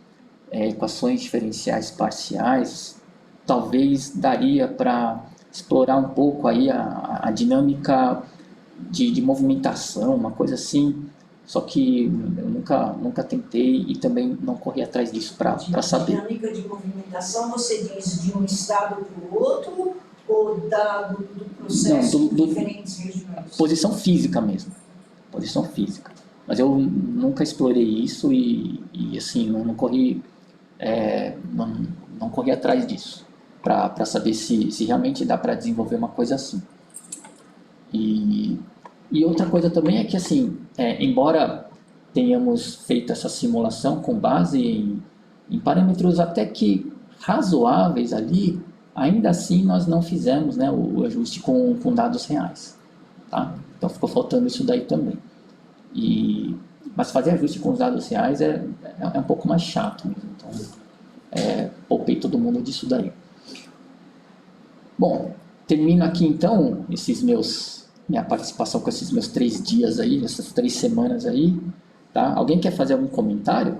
equações diferenciais parciais, talvez daria para explorar um pouco aí a dinâmica de movimentação, uma coisa assim, só que eu nunca tentei e também não corri atrás disso para saber. Dinâmica de movimentação, você diz de um estado para o outro ou do processo em diferentes regiões? Posição física mesmo, posição física. Mas eu nunca explorei isso e assim, não corri atrás disso, para saber se realmente dá para desenvolver uma coisa assim. E outra coisa também é que, assim, embora tenhamos feito essa simulação com base em parâmetros até que razoáveis ali, ainda assim nós não fizemos, né, o ajuste com dados reais. Tá? Então ficou faltando isso daí também. Mas fazer ajuste com os dados reais é um pouco mais chato mesmo. Então, poupei todo mundo disso daí. Bom, termino aqui então minha participação com esses meus 3 dias aí, essas 3 semanas aí. Tá? Alguém quer fazer algum comentário?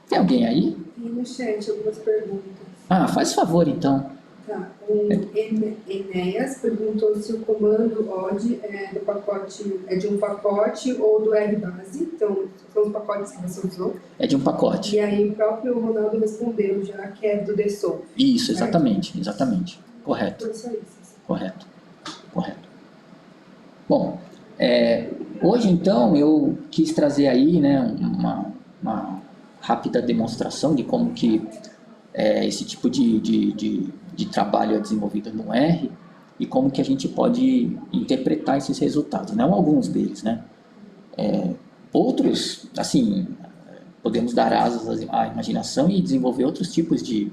Tem alguém aí? Tem no chat algumas perguntas. Faz favor então. Tá. O Enéas perguntou se o comando OD é de um pacote ou do RBase. Então, são os pacotes que você usou. É de um pacote. E aí o próprio Ronaldo respondeu já que é do DSOL. Isso, exatamente. Correto. Então, só isso. Correto. Bom, hoje então eu quis trazer aí, né, uma rápida demonstração de como que esse tipo de trabalho é desenvolvido no R e como que a gente pode interpretar esses resultados, não alguns deles, né? Outros, assim, podemos dar asas à imaginação e desenvolver outros tipos de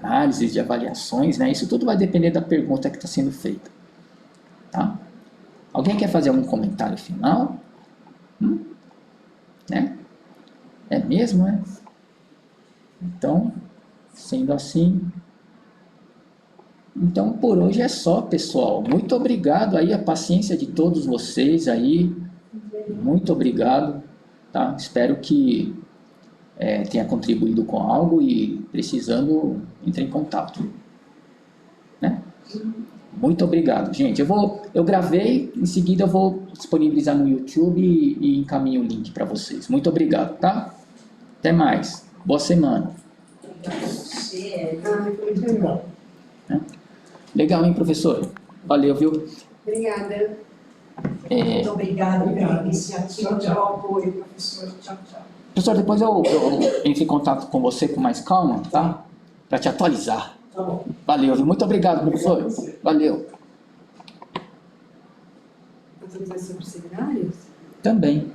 análises, de avaliações, né? Isso tudo vai depender da pergunta que está sendo feita, tá? Alguém quer fazer algum comentário final? Né? É mesmo, né? Então, sendo assim, então por hoje é só, pessoal. Muito obrigado aí a paciência de todos vocês aí. Muito obrigado, tá? Espero que tenha contribuído com algo e precisando, entre em contato, né? Muito obrigado, gente. Eu gravei, em seguida eu vou disponibilizar no YouTube e encaminho o link para vocês. Muito obrigado, tá? Até mais. Boa semana. Muito legal. Legal, hein, professor? Valeu, viu? Obrigada. Muito obrigada pela iniciativa, pelo apoio, professor. Tchau. Professor, depois eu entro em contato com você com mais calma, tá? Para te atualizar. Tá bom. Valeu, viu? Muito obrigado, professor. Valeu. Atualização dos seminários? Também.